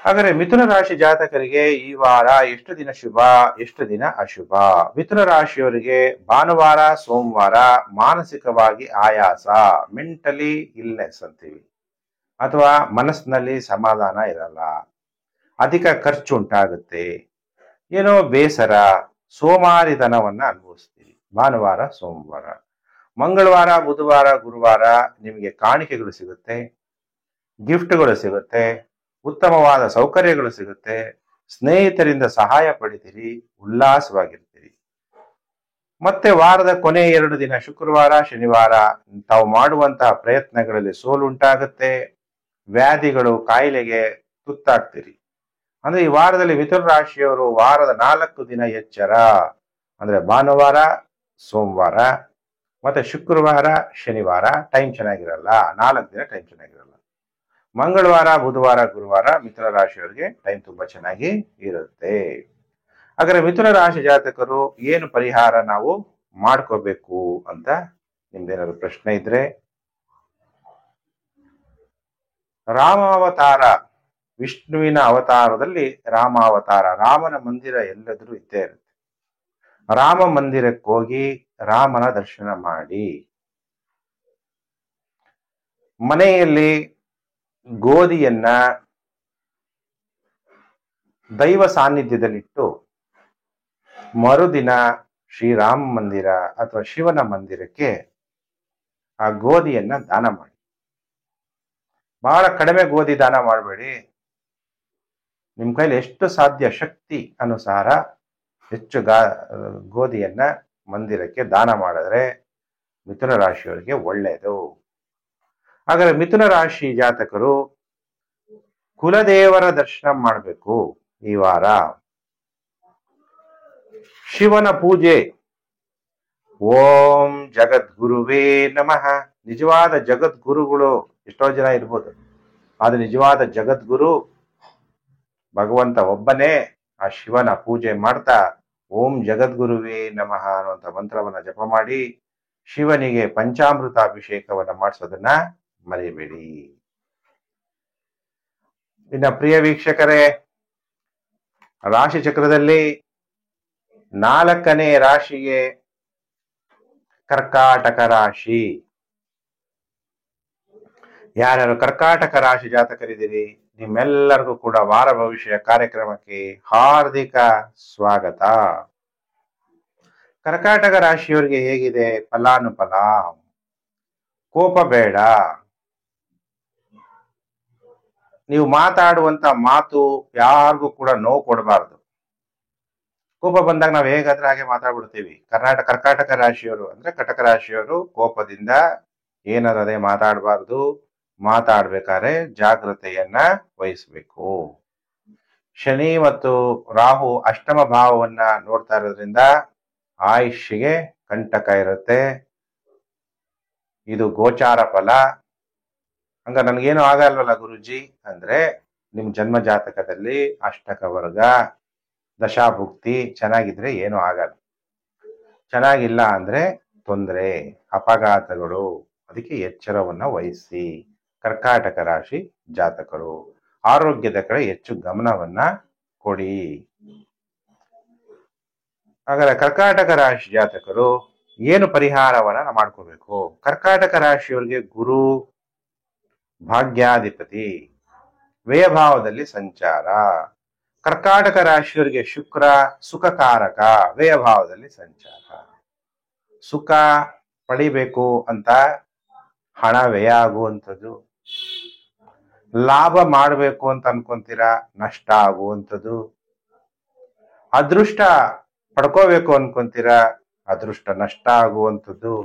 ಹಾಗಾದ್ರೆ ಮಿಥುನ ರಾಶಿ ಜಾತಕರಿಗೆ ಈ ವಾರ ಎಷ್ಟು ದಿನ ಶುಭ, ಎಷ್ಟು ದಿನ ಅಶುಭ? ಮಿಥುನ ರಾಶಿಯವರಿಗೆ ಭಾನುವಾರ, ಸೋಮವಾರ ಮಾನಸಿಕವಾಗಿ ಆಯಾಸ, ಮೆಂಟಲಿ ಇಲ್ನೆಸ್ ಅಂತೀವಿ, ಅಥವಾ ಮನಸ್ಸಿನಲ್ಲಿ ಸಮಾಧಾನ ಇರಲ್ಲ, ಅಧಿಕ ಖರ್ಚು ಉಂಟಾಗುತ್ತೆ, ಏನೋ ಬೇಸರ, ಸೋಮಾರಿತನವನ್ನ ಅನುಭವಿಸ್ತೀವಿ ಭಾನುವಾರ, ಸೋಮವಾರ. ಮಂಗಳವಾರ, ಬುಧವಾರ, ಗುರುವಾರ ನಿಮಗೆ ಕಾಣಿಕೆಗಳು ಸಿಗುತ್ತೆ, ಗಿಫ್ಟ್ಗಳು ಸಿಗುತ್ತೆ, ಉತ್ತಮವಾದ ಸೌಕರ್ಯಗಳು ಸಿಗುತ್ತೆ, ಸ್ನೇಹಿತರಿಂದ ಸಹಾಯ ಪಡಿತೀರಿ, ಉಲ್ಲಾಸವಾಗಿರ್ತೀರಿ. ಮತ್ತೆ ವಾರದ ಕೊನೆ 2 ದಿನ ಶುಕ್ರವಾರ, ಶನಿವಾರ ತಾವು ಮಾಡುವಂತಹ ಪ್ರಯತ್ನಗಳಲ್ಲಿ ಸೋಲುಂಟಾಗುತ್ತೆ, ವ್ಯಾಧಿಗಳು, ಕಾಯಿಲೆಗೆ ತುತ್ತಾಗ್ತೀರಿ. ಅಂದ್ರೆ ಈ ವಾರದಲ್ಲಿ ಮಿಥುನ ರಾಶಿಯವರು ವಾರದ 4 ದಿನ ಎಚ್ಚರ. ಅಂದ್ರೆ ಭಾನುವಾರ, ಸೋಮವಾರ ಮತ್ತೆ ಶುಕ್ರವಾರ, ಶನಿವಾರ ಟೈಮ್ ಚೆನ್ನಾಗಿರಲ್ಲ, 4 ದಿನ ಟೈಮ್ ಚೆನ್ನಾಗಿರಲ್ಲ. ಮಂಗಳವಾರ, ಬುಧವಾರ, ಗುರುವಾರ ಮಿಥುನ ರಾಶಿಯವರಿಗೆ ಟೈಮ್ ತುಂಬಾ ಚೆನ್ನಾಗಿ ಇರುತ್ತೆ. ಹಾಗಾದ್ರೆ ಮಿಥುನ ರಾಶಿ ಜಾತಕರು ಏನು ಪರಿಹಾರ ನಾವು ಮಾಡ್ಕೋಬೇಕು ಅಂತ ನಿಮ್ದೇನಾದ್ರು ಪ್ರಶ್ನೆ ಇದ್ರೆ, ರಾಮಾವತಾರ, ವಿಷ್ಣುವಿನ ಅವತಾರದಲ್ಲಿ ರಾಮಾವತಾರ, ರಾಮನ ಮಂದಿರ ಎಲ್ಲದರೂ ಇದ್ದೇ ಇರುತ್ತೆ. ರಾಮ ಮಂದಿರಕ್ಕೆ ಹೋಗಿ ರಾಮನ ದರ್ಶನ ಮಾಡಿ. ಮನೆಯಲ್ಲಿ ಗೋಧಿಯನ್ನ ದೈವ ಸಾನ್ನಿಧ್ಯದಲ್ಲಿಟ್ಟು ಮರುದಿನ ಶ್ರೀರಾಮ ಮಂದಿರ ಅಥವಾ ಶಿವನ ಮಂದಿರಕ್ಕೆ ಆ ಗೋಧಿಯನ್ನ ದಾನ ಮಾಡಿ. ಬಹಳ ಕಡಿಮೆ ಗೋಧಿ ದಾನ ಮಾಡಬೇಡಿ. ನಿಮ್ಮ ಕೈಲಿ ಎಷ್ಟು ಸಾಧ್ಯ ಶಕ್ತಿ ಅನುಸಾರ ಹೆಚ್ಚು ಗೋಧಿಯನ್ನ ಮಂದಿರಕ್ಕೆ ದಾನ ಮಾಡಿದ್ರೆ ಮಿಥುನ ರಾಶಿಯವರಿಗೆ ಒಳ್ಳೆಯದು. ಹಾಗಾದ್ರೆ ಮಿಥುನ ರಾಶಿ ಜಾತಕರು ಕುಲದೇವರ ದರ್ಶನ ಮಾಡಬೇಕು ಈ ವಾರ. ಶಿವನ ಪೂಜೆ. ಓಂ ಜಗದ್ಗುರುವೇ ನಮಃ. ನಿಜವಾದ ಜಗದ್ಗುರುಗಳು ಎಷ್ಟೋ ಜನ ಇರ್ಬೋದು, ಆದ್ರೆ ನಿಜವಾದ ಜಗದ್ಗುರು ಭಗವಂತ ಒಬ್ಬನೇ. ಆ ಶಿವನ ಪೂಜೆ ಮಾಡ್ತಾ ಓಂ ಜಗದ್ಗುರುವೇ ನಮಃ ಅನ್ನುವಂಥ ಮಂತ್ರವನ್ನ ಜಪ ಮಾಡಿ ಶಿವನಿಗೆ ಪಂಚಾಮೃತ ಅಭಿಷೇಕವನ್ನ ಮಾಡಿಸೋದನ್ನ ಮರಿಬೇಡಿ. ಇನ್ನ ಪ್ರಿಯ ವೀಕ್ಷಕರೇ, ರಾಶಿ ಚಕ್ರದಲ್ಲಿ 4ನೇ ರಾಶಿಗೆ ಕರ್ಕಾಟಕ ರಾಶಿ. ಯಾರ್ಯಾರು ಕರ್ಕಾಟಕ ರಾಶಿ ಜಾತಕರಿದ್ದೀರಿ, ನಿಮ್ಮೆಲ್ಲರಿಗೂ ಕೂಡ ವಾರ ಭವಿಷ್ಯ ಕಾರ್ಯಕ್ರಮಕ್ಕೆ ಹಾರ್ದಿಕ ಸ್ವಾಗತ. ಕರ್ಕಾಟಕ ರಾಶಿಯವರಿಗೆ ಹೇಗಿದೆ ಫಲಾನುಫಲ? ಕೋಪ ಬೇಡ. ನೀವು ಮಾತಾಡುವಂತ ಮಾತು ಯಾರಿಗೂ ಕೂಡ ನೋವು ಕೊಡಬಾರ್ದು. ಕೋಪ ಬಂದಾಗ ನಾವು ಹೇಗಾದ್ರೆ ಹಾಗೆ ಮಾತಾಡ್ಬಿಡ್ತೀವಿ. ಕರ್ಕಾಟಕ ರಾಶಿಯವರು ಅಂದ್ರೆ ಕಟಕ ರಾಶಿಯವರು ಕೋಪದಿಂದ ಏನಾರದೇ ಮಾತಾಡಬಾರ್ದು. ಮಾತಾಡ್ಬೇಕಾದ್ರೆ ಜಾಗೃತೆಯನ್ನ ವಹಿಸ್ಬೇಕು. ಶನಿ ಮತ್ತು ರಾಹು ಅಷ್ಟಮ ಭಾವವನ್ನ ನೋಡ್ತಾ ಇರೋದ್ರಿಂದ ಆಯುಷ್ಗೆ ಕಂಟಕ ಇರುತ್ತೆ. ಇದು ಗೋಚಾರ ಫಲ. ಹಂಗ ನನ್ಗೇನು ಆಗಲ್ವಲ್ಲ ಗುರುಜಿ ಅಂದ್ರೆ, ನಿಮ್ ಜನ್ಮ ಜಾತಕದಲ್ಲಿ ಅಷ್ಟಕ ವರ್ಗ ದಶಾಭುಕ್ತಿ ಚೆನ್ನಾಗಿದ್ರೆ ಏನು ಆಗಲ್ಲ. ಚೆನ್ನಾಗಿಲ್ಲ ಅಂದ್ರೆ ತೊಂದರೆ, ಅಪಘಾತಗಳು. ಅದಕ್ಕೆ ಎಚ್ಚರವನ್ನ ವಹಿಸಿ. ಕರ್ಕಾಟಕ ರಾಶಿ ಜಾತಕರು ಆರೋಗ್ಯದ ಕಡೆ ಹೆಚ್ಚು ಗಮನವನ್ನ ಕೊಡಿ. ಹಾಗಾದ್ರೆ ಕರ್ಕಾಟಕ ರಾಶಿ ಜಾತಕರು ಏನು ಪರಿಹಾರವನ್ನ ಮಾಡ್ಕೋಬೇಕು? ಕರ್ಕಾಟಕ ರಾಶಿಯವರಿಗೆ ಗುರು ಭಾಗ್ಯಾಧಿಪತಿ, ವ್ಯಯಭಾವದಲ್ಲಿ ಸಂಚಾರ. ಕರ್ಕಾಟಕ ರಾಶಿಯವರಿಗೆ ಶುಕ್ರ ಸುಖಕಾರಕ, ವ್ಯಯಭಾವದಲ್ಲಿ ಸಂಚಾರ. ಸುಖ ಪಡಿಬೇಕು ಅಂತ ಹಣ ವ್ಯಯ ಆಗುವಂಥದ್ದು, ಲಾಭ ಮಾಡಬೇಕು ಅಂತ ಅನ್ಕೊಂತೀರಾ ನಷ್ಟ ಆಗುವಂಥದ್ದು, ಅದೃಷ್ಟ ಪಡ್ಕೋಬೇಕು ಅನ್ಕೊಂತೀರಾ ಅದೃಷ್ಟ ನಷ್ಟ ಆಗುವಂಥದ್ದು.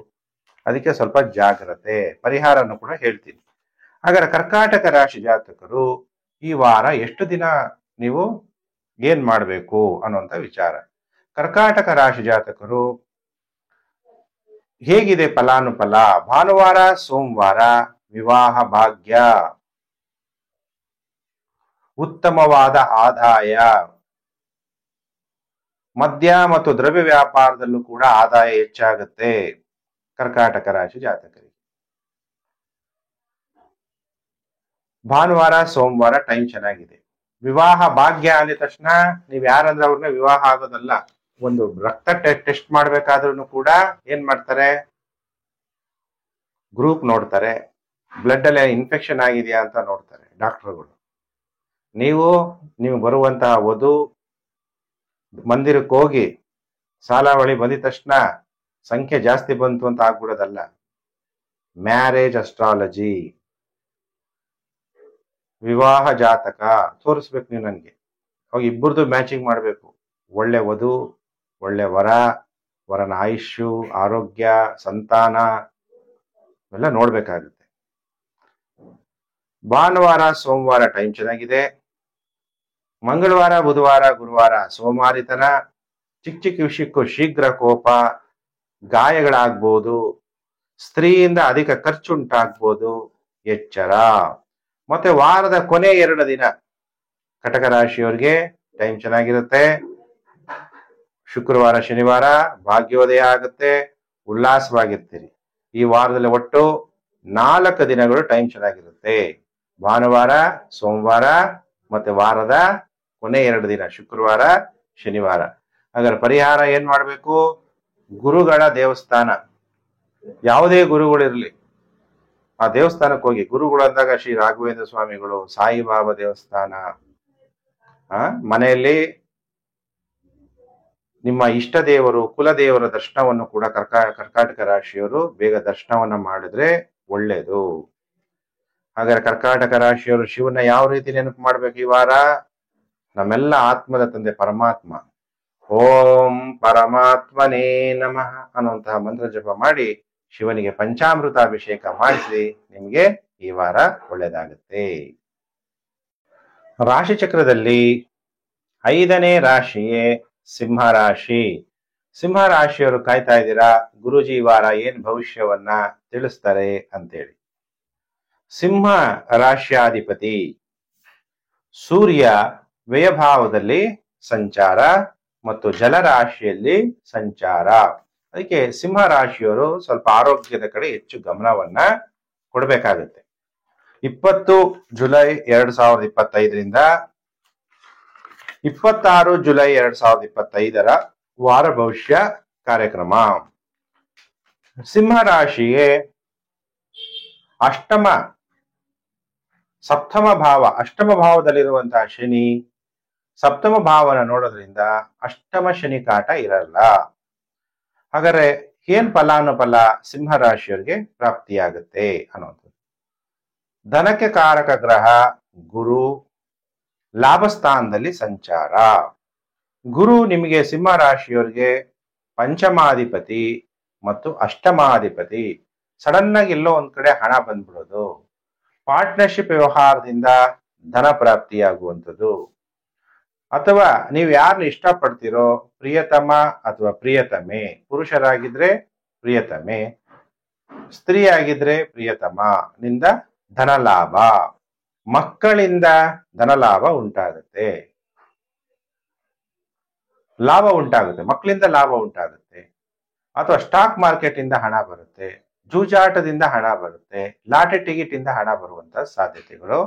ಅದಕ್ಕೆ ಸ್ವಲ್ಪ ಜಾಗ್ರತೆ. ಪರಿಹಾರನು ಕೂಡ ಹೇಳ್ತೀನಿ. ಹಾಗಾದ್ರೆ ಕರ್ಕಾಟಕ ರಾಶಿ ಜಾತಕರು ಈ ವಾರ ಎಷ್ಟು ದಿನ ನೀವು ಏನ್ ಮಾಡಬೇಕು ಅನ್ನುವಂಥ ವಿಚಾರ. ಕರ್ಕಾಟಕ ರಾಶಿ ಜಾತಕರು ಹೇಗಿದೆ ಫಲಾನುಫಲ? ಭಾನುವಾರ ಸೋಮವಾರ ವಿವಾಹ ಭಾಗ್ಯ, ಉತ್ತಮವಾದ ಆದಾಯ, ಮದ್ಯ ಮತ್ತು ದ್ರವ್ಯ ವ್ಯಾಪಾರದಲ್ಲೂ ಕೂಡ ಆದಾಯ ಹೆಚ್ಚಾಗುತ್ತೆ ಕರ್ಕಾಟಕ ರಾಶಿ ಜಾತಕರಿಗೆ. ಭಾನುವಾರ ಸೋಮವಾರ ಟೈಮ್ ಚೆನ್ನಾಗಿದೆ. ವಿವಾಹ ಭಾಗ್ಯ ಅಂದ ತಕ್ಷಣ ನೀವ್ ಯಾರಂದ್ರೆ ಅವ್ರನ್ನ ವಿವಾಹ ಆಗೋದಲ್ಲ. ಒಂದು ರಕ್ತ ಟೆಸ್ಟ್ ಮಾಡ್ಬೇಕಾದ್ರೂ ಕೂಡ ಏನ್ ಮಾಡ್ತಾರೆ, ಗ್ರೂಪ್ ನೋಡ್ತಾರೆ, ಬ್ಲಡ್ ಅಲ್ಲಿ ಇನ್ಫೆಕ್ಷನ್ ಆಗಿದೆಯಾ ಅಂತ ನೋಡ್ತಾರೆ ಡಾಕ್ಟರ್ಗಳು. ನೀವು ಬರುವಂತಹ ವಧು ಮಂದಿರಕ್ಕೆ ಹೋಗಿ ಸಾಲಾವಳಿ ಬಂದಿದ ತಕ್ಷಣ ಸಂಖ್ಯೆ ಜಾಸ್ತಿ ಬಂತು ಅಂತ ಆಗ್ಬಿಡೋದಲ್ಲ. ಮ್ಯಾರೇಜ್ ಅಸ್ಟ್ರಾಲಜಿ, ವಿವಾಹ ಜಾತಕ ತೋರಿಸ್ಬೇಕು ನೀವು ನನ್ಗೆ. ಅವಾಗ ಇಬ್ಬರದು ಮ್ಯಾಚಿಂಗ್ ಮಾಡ್ಬೇಕು. ಒಳ್ಳೆ ವಧು, ಒಳ್ಳೆ ವರ, ವರನ ಆಯುಷ್ಯು, ಆರೋಗ್ಯ, ಸಂತಾನ ಎಲ್ಲ ನೋಡ್ಬೇಕಾಗುತ್ತೆ. ಭಾನುವಾರ ಸೋಮವಾರ ಟೈಮ್ ಚೆನ್ನಾಗಿದೆ. ಮಂಗಳವಾರ ಬುಧವಾರ ಗುರುವಾರ ಸೋಮಾರಿತನ, ಚಿಕ್ಕ ಚಿಕ್ಕ ವಿಷಯಕ್ಕೂ ಶೀಘ್ರ ಕೋಪ, ಗಾಯಗಳಾಗ್ಬೋದು, ಸ್ತ್ರೀಯಿಂದ ಅಧಿಕ ಖರ್ಚುಂಟಾಗ್ಬೋದು. ಎಚ್ಚರ. ಮತ್ತೆ ವಾರದ ಕೊನೆ 2 ದಿನ ಕಟಕ ರಾಶಿಯವರಿಗೆ ಟೈಮ್ ಚೆನ್ನಾಗಿರುತ್ತೆ. ಶುಕ್ರವಾರ ಶನಿವಾರ ಭಾಗ್ಯೋದಯ ಆಗುತ್ತೆ, ಉಲ್ಲಾಸವಾಗಿರ್ತೀರಿ. ಈ ವಾರದಲ್ಲಿ ಒಟ್ಟು 4 ದಿನಗಳು ಟೈಮ್ ಚೆನ್ನಾಗಿರುತ್ತೆ. ಭಾನುವಾರ ಸೋಮವಾರ ಮತ್ತೆ ವಾರದ ಕೊನೆ 2 ದಿನ ಶುಕ್ರವಾರ ಶನಿವಾರ. ಹಾಗಾದ್ರೆ ಪರಿಹಾರ ಏನ್ ಮಾಡ್ಬೇಕು? ಗುರುಗಳ ದೇವಸ್ಥಾನ, ಯಾವುದೇ ಗುರುಗಳಿರ್ಲಿ ಆ ದೇವಸ್ಥಾನಕ್ಕೆ ಹೋಗಿ. ಗುರುಗಳು ಅಂದಾಗ ಶ್ರೀ ರಾಘವೇಂದ್ರ ಸ್ವಾಮಿಗಳು, ಸಾಯಿಬಾಬಾ ದೇವಸ್ಥಾನ. ಮನೆಯಲ್ಲಿ ನಿಮ್ಮ ಇಷ್ಟ ದೇವರು, ಕುಲದೇವರ ದರ್ಶನವನ್ನು ಕೂಡ ಕರ್ಕಾಟಕ ರಾಶಿಯವರು ಬೇಗ ದರ್ಶನವನ್ನ ಮಾಡಿದ್ರೆ ಒಳ್ಳೇದು. ಹಾಗಾದ್ರೆ ಕರ್ಕಾಟಕ ರಾಶಿಯವರು ಶಿವನ ಯಾವ ರೀತಿ ನೆನಪು ಮಾಡ್ಬೇಕು ಈ ವಾರ? ನಮ್ಮೆಲ್ಲ ಆತ್ಮದ ತಂದೆ ಪರಮಾತ್ಮ. ಓಂ ಪರಮಾತ್ಮನೇ ನಮಃ ಅನ್ನುವಂತಹ ಮಂತ್ರ ಜಪ ಮಾಡಿ ಶಿವನಿಗೆ ಪಂಚಾಮೃತಾಭಿಷೇಕ ಮಾಡಿಸಿ ನಿಮ್ಗೆ ಈ ವಾರ ಒಳ್ಳೇದಾಗುತ್ತೆ. ರಾಶಿ ಚಕ್ರದಲ್ಲಿ 5ನೇ ರಾಶಿಯೇ ಸಿಂಹ ರಾಶಿ. ಸಿಂಹ ರಾಶಿಯವರು ಕಾಯ್ತಾ ಇದ್ದೀರಾ, ಗುರುಜಿ ಈ ವಾರ ಏನ್ ಭವಿಷ್ಯವನ್ನ ತಿಳಿಸ್ತಾರೆ ಅಂತೇಳಿ. ಸಿಂಹ ರಾಶ್ಯಾಧಿಪತಿ ಸೂರ್ಯ ವ್ಯಯಭಾವದಲ್ಲಿ ಸಂಚಾರ ಮತ್ತು ಜಲರಾಶಿಯಲ್ಲಿ ಸಂಚಾರ. ಅದಕ್ಕೆ ಸಿಂಹ ರಾಶಿಯವರು ಸ್ವಲ್ಪ ಆರೋಗ್ಯದ ಕಡೆ ಹೆಚ್ಚು ಗಮನವನ್ನ ಕೊಡಬೇಕಾಗುತ್ತೆ. 20 ಜುಲೈ 2025ರಿಂದ 26 ಜುಲೈ 2025ರ ವಾರ ಭವಿಷ್ಯ ಕಾರ್ಯಕ್ರಮ. ಸಿಂಹ ರಾಶಿಗೆ ಸಪ್ತಮ ಭಾವದಲ್ಲಿರುವಂತಹ ಶನಿ ಸಪ್ತಮ ಭಾವನ ನೋಡೋದ್ರಿಂದ ಅಷ್ಟಮ ಶನಿ ಕಾಟ ಇರಲ್ಲ. ಹಾಗಾದ್ರೆ ಏನ್ ಫಲಾನುಫಲ ಸಿಂಹ ರಾಶಿಯವರಿಗೆ ಪ್ರಾಪ್ತಿಯಾಗುತ್ತೆ ಅನ್ನೋದು. ಧನಕ್ಕೆ ಕಾರಕ ಗ್ರಹ ಗುರು ಲಾಭಸ್ಥಾನದಲ್ಲಿ ಸಂಚಾರ. ಗುರು ನಿಮಗೆ ಸಿಂಹ ರಾಶಿಯವರಿಗೆ ಪಂಚಮಾಧಿಪತಿ ಮತ್ತು ಅಷ್ಟಮಾಧಿಪತಿ. ಸಡನ್ ಆಗಿ ಎಲ್ಲೋ ಒಂದ್ ಕಡೆ ಹಣ ಬಂದ್ಬಿಡೋದು, ಪಾರ್ಟ್ನರ್ಶಿಪ್ ವ್ಯವಹಾರದಿಂದ ಧನ ಪ್ರಾಪ್ತಿಯಾಗುವಂಥದ್ದು, ಅಥವಾ ನೀವು ಯಾರನ್ನ ಇಷ್ಟಪಡ್ತೀರೋ ಪ್ರಿಯತಮ ಅಥವಾ ಪ್ರಿಯತಮೆ, ಪುರುಷರಾಗಿದ್ರೆ ಪ್ರಿಯತಮೆ, ಸ್ತ್ರೀ ಆಗಿದ್ರೆ ಪ್ರಿಯತಮ ನಿಂದ ಧನ ಲಾಭ, ಮಕ್ಕಳಿಂದ ಧನ ಲಾಭ ಉಂಟಾಗುತ್ತೆ, ಮಕ್ಕಳಿಂದ ಲಾಭ ಉಂಟಾಗುತ್ತೆ, ಅಥವಾ ಸ್ಟಾಕ್ ಮಾರ್ಕೆಟ್ ಇಂದ ಹಣ ಬರುತ್ತೆ, ಜೂಜಾಟದಿಂದ ಹಣ ಬರುತ್ತೆ, ಲಾಟರಿ ಟಿಕೆಟ್ ಇಂದ ಹಣ ಬರುವಂತಹ ಸಾಧ್ಯತೆಗಳು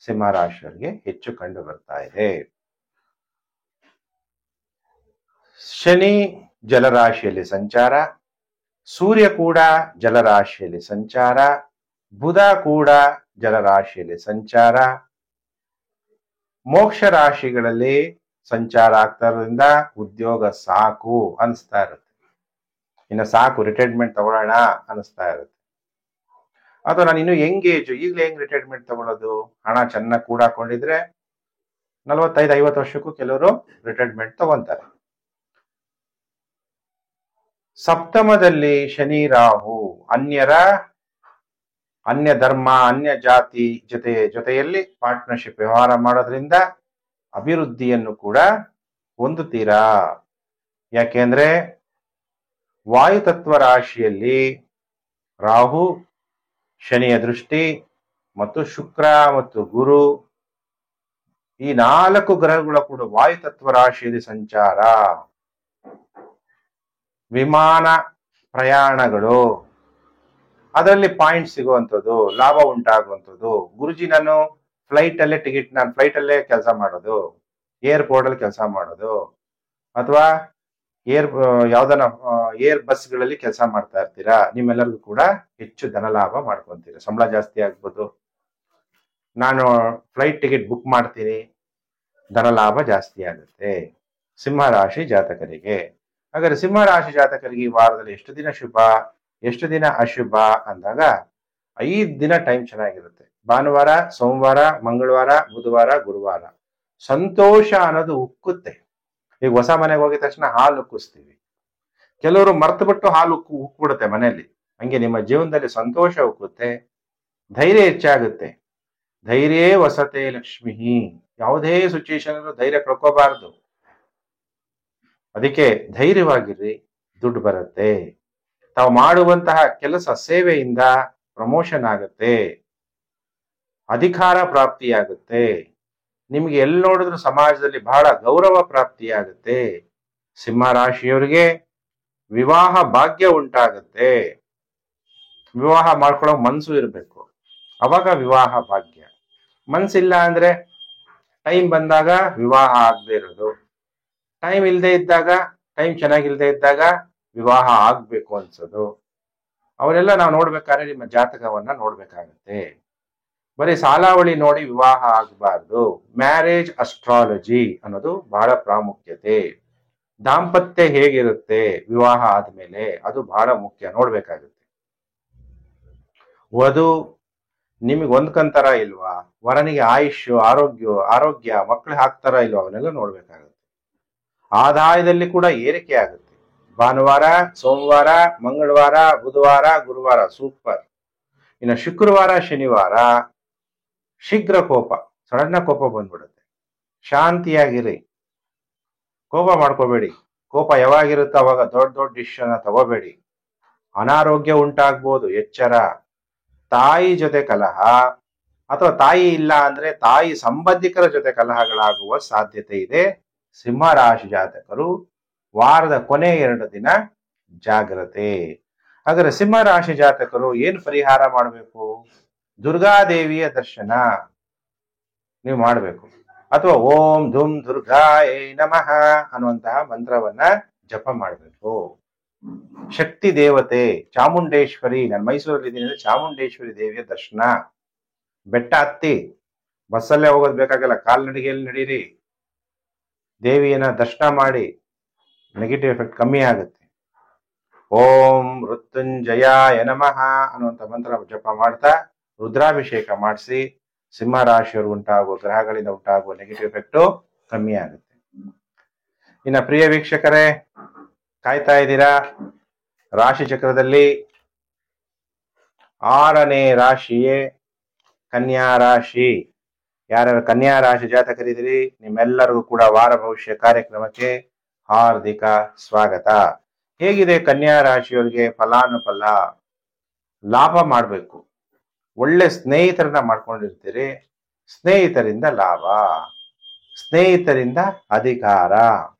ಸಿಂಹ ರಾಶಿಯವರಿಗೆ ಹೆಚ್ಚು ಕಂಡು ಬರ್ತಾ ಇದೆ. ಶನಿ ಜಲರಾಶಿಯಲ್ಲಿ ಸಂಚಾರ, ಸೂರ್ಯ ಕೂಡ ಜಲರಾಶಿಯಲ್ಲಿ ಸಂಚಾರ, ಬುಧ ಕೂಡ ಜಲರಾಶಿಯಲ್ಲಿ ಸಂಚಾರ, ಮೋಕ್ಷ ರಾಶಿಗಳಲ್ಲಿ ಸಂಚಾರ ಆಗ್ತಾ ಇರೋದ್ರಿಂದ ಉದ್ಯೋಗ ಸಾಕು ಅನಿಸ್ತಾ ಇರುತ್ತೆ. ಇನ್ನು ಸಾಕು, ರಿಟೈರ್ಮೆಂಟ್ ತಗೊಳ್ಳೋಣ ಅನಿಸ್ತಾ ಇರುತ್ತೆ. ಅಥವಾ ನಾನು ಇನ್ನು ಏಜು, ಈಗಲೇ ಹೆಂಗ್ ರಿಟೈರ್ಮೆಂಟ್ ತಗೊಳ್ಳೋದು, ಹಣ ಚೆನ್ನಾಗಿ ಕೂಡಾಕೊಂಡಿದ್ರೆ 45-50 ವರ್ಷಕ್ಕೂ ಕೆಲವರು ರಿಟೈರ್ಮೆಂಟ್ ತಗೊಂತಾರೆ. ಸಪ್ತಮದಲ್ಲಿ ಶನಿ ರಾಹು ಅನ್ಯ ಧರ್ಮ ಅನ್ಯ ಜಾತಿ ಜೊತೆಯಲ್ಲಿ ಪಾರ್ಟ್ನರ್ಶಿಪ್ ವ್ಯವಹಾರ ಮಾಡೋದ್ರಿಂದ ಅಭಿವೃದ್ಧಿಯನ್ನು ಕೂಡ ಹೊಂದುತ್ತೀರಾ. ಯಾಕೆಂದ್ರೆ ವಾಯುತತ್ವ ರಾಶಿಯಲ್ಲಿ ರಾಹು, ಶನಿಯ ದೃಷ್ಟಿ ಮತ್ತು ಶುಕ್ರ ಮತ್ತು ಗುರು, ಈ 4 ಗ್ರಹಗಳ ಕೂಡ ವಾಯುತತ್ವ ರಾಶಿಯಲ್ಲಿ ಸಂಚಾರ, ವಿಮಾನ ಪ್ರಯಾಣಗಳು, ಅದರಲ್ಲಿ ಪಾಯಿಂಟ್ ಸಿಗುವಂಥದ್ದು, ಲಾಭ ಉಂಟಾಗುವಂಥದ್ದು. ಗುರುಜಿ ನಾನು ಫ್ಲೈಟ್ ಅಲ್ಲೇ ಕೆಲಸ ಮಾಡೋದು, ಏರ್ಪೋರ್ಟ್ ಅಲ್ಲಿ ಕೆಲಸ ಮಾಡೋದು, ಅಥವಾ ಏರ್ ಬಸ್ಗಳಲ್ಲಿ ಕೆಲಸ ಮಾಡ್ತಾ ಇರ್ತೀರಾ, ನಿಮ್ಮೆಲ್ಲರಿಗೂ ಕೂಡ ಹೆಚ್ಚು ಧನ ಲಾಭ ಮಾಡ್ಕೊಂತೀರಾ. ಸಂಬಳ ಜಾಸ್ತಿ ಆಗ್ಬೋದು, ನಾನು ಫ್ಲೈಟ್ ಟಿಕೆಟ್ ಬುಕ್ ಮಾಡ್ತೀನಿ, ಧನ ಲಾಭ ಜಾಸ್ತಿ ಆಗುತ್ತೆ ಸಿಂಹ ರಾಶಿ ಜಾತಕರಿಗೆ. ಹಾಗಾದ್ರೆ ಸಿಂಹ ರಾಶಿ ಜಾತಕರಿಗೆ ಈ ವಾರದಲ್ಲಿ ಎಷ್ಟು ದಿನ ಶುಭ ಎಷ್ಟು ದಿನ ಅಶುಭ ಅಂದಾಗ 5 ದಿನ ಟೈಮ್ ಚೆನ್ನಾಗಿರುತ್ತೆ. ಭಾನುವಾರ, ಸೋಮವಾರ, ಮಂಗಳವಾರ, ಬುಧವಾರ, ಗುರುವಾರ. ಸಂತೋಷ ಅನ್ನೋದು ಉಕ್ಕುತ್ತೆ. ಈಗ ಹೊಸ ಮನೆಗೆ ಹೋಗಿದ ತಕ್ಷಣ ಹಾಲು ಉಕ್ಕಿಸ್ತೀವಿ, ಕೆಲವರು ಮರ್ತು ಬಿಟ್ಟು ಹಾಲು ಉಕ್ಬಿಡುತ್ತೆ ಮನೆಯಲ್ಲಿ. ಹಂಗೆ ನಿಮ್ಮ ಜೀವನದಲ್ಲಿ ಸಂತೋಷ ಉಕ್ಕುತ್ತೆ, ಧೈರ್ಯ ಹೆಚ್ಚಾಗುತ್ತೆ. ಧೈರ್ಯ ವಸತೆ ಲಕ್ಷ್ಮಿ. ಯಾವುದೇ ಸಿಚುಯೇಷನ್ ಧೈರ್ಯ ಕಳ್ಕೋಬಾರದು. ಅದಕ್ಕೆ ಧೈರ್ಯವಾಗಿರ್ರಿ, ದುಡ್ಡು ಬರುತ್ತೆ. ತಾವು ಮಾಡುವಂತಹ ಕೆಲಸ ಸೇವೆಯಿಂದ ಪ್ರಮೋಷನ್ ಆಗುತ್ತೆ, ಅಧಿಕಾರ ಪ್ರಾಪ್ತಿಯಾಗುತ್ತೆ, ನಿಮ್ಗೆ ಎಲ್ಲಿ ನೋಡಿದ್ರು ಸಮಾಜದಲ್ಲಿ ಬಹಳ ಗೌರವ ಪ್ರಾಪ್ತಿಯಾಗುತ್ತೆ. ಸಿಂಹ ರಾಶಿಯವರಿಗೆ ವಿವಾಹ ಭಾಗ್ಯ ಉಂಟಾಗುತ್ತೆ. ವಿವಾಹ ಮಾಡ್ಕೊಳ್ಳೋ ಮನ್ಸು ಇರಬೇಕು, ಅವಾಗ ವಿವಾಹ ಭಾಗ್ಯ. ಮನ್ಸಿಲ್ಲ ಅಂದ್ರೆ ಟೈಮ್ ಬಂದಾಗ ವಿವಾಹ ಆಗದೆ ಇರೋದು, ಟೈಮ್ ಚೆನ್ನಾಗಿಲ್ದೇ ಇದ್ದಾಗ ವಿವಾಹ ಆಗ್ಬೇಕು ಅನ್ಸೋದು. ಅವರೆಲ್ಲ ನಾವು ನೋಡ್ಬೇಕಾದ್ರೆ ನಿಮ್ಮ ಜಾತಕವನ್ನ ನೋಡ್ಬೇಕಾಗತ್ತೆ. ಬರೀ ಸಾಲಾವಳಿ ನೋಡಿ ವಿವಾಹ ಆಗಬಾರ್ದು. ಮ್ಯಾರೇಜ್ ಅಸ್ಟ್ರಾಲಜಿ ಅನ್ನೋದು ಬಹಳ ಪ್ರಾಮುಖ್ಯತೆ. ದಾಂಪತ್ಯ ಹೇಗಿರುತ್ತೆ ವಿವಾಹ ಆದ್ಮೇಲೆ ಅದು ಬಹಳ ಮುಖ್ಯ, ನೋಡ್ಬೇಕಾಗುತ್ತೆ. ವಧು ನಿಮಗೆ ಹೊಂದ್ಕಂತಾರ ಇಲ್ವಾ, ವರನಿಗೆ ಆಯುಷ್ಯು ಆರೋಗ್ಯ ಮಕ್ಕಳು ಹಾಕ್ತಾರ ಇಲ್ವಾ, ಅವನ್ನೆಲ್ಲ ನೋಡ್ಬೇಕಾಗುತ್ತೆ. ಆದಾಯದಲ್ಲಿ ಕೂಡ ಏರಿಕೆ ಆಗುತ್ತೆ. ಭಾನುವಾರ, ಸೋಮವಾರ, ಮಂಗಳವಾರ, ಬುಧವಾರ, ಗುರುವಾರ ಸೂಪರ್. ಇನ್ನು ಶುಕ್ರವಾರ, ಶನಿವಾರ ಶೀಘ್ರ ಕೋಪ, ಸಡನ್ನ ಕೋಪ ಬಂದ್ಬಿಡುತ್ತೆ. ಶಾಂತಿಯಾಗಿರಿ, ಕೋಪ ಮಾಡ್ಕೋಬೇಡಿ. ಕೋಪ ಯಾವಾಗಿರುತ್ತೋ ಅವಾಗ ದೊಡ್ಡ ದೊಡ್ಡ ಡಿಸಿಷನ್ ತಗೋಬೇಡಿ. ಅನಾರೋಗ್ಯ ಉಂಟಾಗ್ಬೋದು, ಎಚ್ಚರ. ತಾಯಿ ಜೊತೆ ಕಲಹ ಅಥವಾ ತಾಯಿ ಇಲ್ಲ ಅಂದ್ರೆ ತಾಯಿ ಸಂಬಂಧಿಕರ ಜೊತೆ ಕಲಹಗಳಾಗುವ ಸಾಧ್ಯತೆ ಇದೆ. ಸಿಂಹ ರಾಶಿ ಜಾತಕರು ವಾರದ ಕೊನೆ 2 ದಿನ ಜಾಗ್ರತೆ. ಹಾಗಾದ್ರೆ ಸಿಂಹ ರಾಶಿ ಜಾತಕರು ಏನ್ ಪರಿಹಾರ ಮಾಡಬೇಕು? ದುರ್ಗಾದೇವಿಯ ದರ್ಶನ ನೀವು ಮಾಡಬೇಕು, ಅಥವಾ ಓಂ ಧುಂ ದುರ್ಗಾಯೇ ನಮಃ ಅನ್ನುವಂತಹ ಮಂತ್ರವನ್ನ ಜಪ ಮಾಡಬೇಕು. ಶಕ್ತಿ ದೇವತೆ ಚಾಮುಂಡೇಶ್ವರಿ, ನಾನು ಮೈಸೂರಲ್ಲಿ ಇದ್ದೀನಿ, ಚಾಮುಂಡೇಶ್ವರಿ ದೇವಿಯ ದರ್ಶನ. ಬೆಟ್ಟ ಹತ್ತಿ, ಬಸ್ಸಲ್ಲೇ ಹೋಗೋದು ಬೇಕಾಗಲ್ಲ, ಕಾಲ್ನಡಿಗೆಯಲ್ಲಿ ನಡೀರಿ, ದೇವಿಯನ್ನ ದರ್ಶನ ಮಾಡಿ, ನೆಗೆಟಿವ್ ಎಫೆಕ್ಟ್ ಕಮ್ಮಿ ಆಗುತ್ತೆ. ಓಂ ಮೃತ್ಯುಂಜಯಾಯ ನಮಃ ಅನ್ನುವಂಥ ಮಂತ್ರ ಜಪ ಮಾಡ್ತಾ ರುದ್ರಾಭಿಷೇಕ ಮಾಡಿಸಿ ಸಿಂಹ ರಾಶಿಯವರು ಉಂಟಾಗುವ ಗ್ರಹಗಳಿಂದ ಉಂಟಾಗುವ ನೆಗೆಟಿವ್ ಎಫೆಕ್ಟು ಕಮ್ಮಿ ಆಗುತ್ತೆ. ಇನ್ನ ಪ್ರಿಯ ವೀಕ್ಷಕರೇ, ಕಾಯ್ತಾ ಇದ್ದೀರಾ? ರಾಶಿ ಚಕ್ರದಲ್ಲಿ 6ನೇ ರಾಶಿಯೇ ಕನ್ಯಾ ರಾಶಿ. ಯಾರ್ಯಾರು ಕನ್ಯಾ ರಾಶಿ ಜಾತಕರಿದ್ದೀರಿ, ನಿಮ್ಮೆಲ್ಲರಿಗೂ ಕೂಡ ವಾರ ಭವಿಷ್ಯ ಕಾರ್ಯಕ್ರಮಕ್ಕೆ ಹಾರ್ದಿಕ ಸ್ವಾಗತ. ಹೇಗಿದೆ ಕನ್ಯಾ ರಾಶಿಯವರಿಗೆ ಫಲಾನುಫಲ? ಲಾಭ ಮಾಡಬೇಕು. ಒಳ್ಳೆ ಸ್ನೇಹಿತರನ್ನ ಮಾಡ್ಕೊಂಡಿರ್ತೀರಿ, ಸ್ನೇಹಿತರಿಂದ ಲಾಭ, ಸ್ನೇಹಿತರಿಂದ ಅಧಿಕಾರ,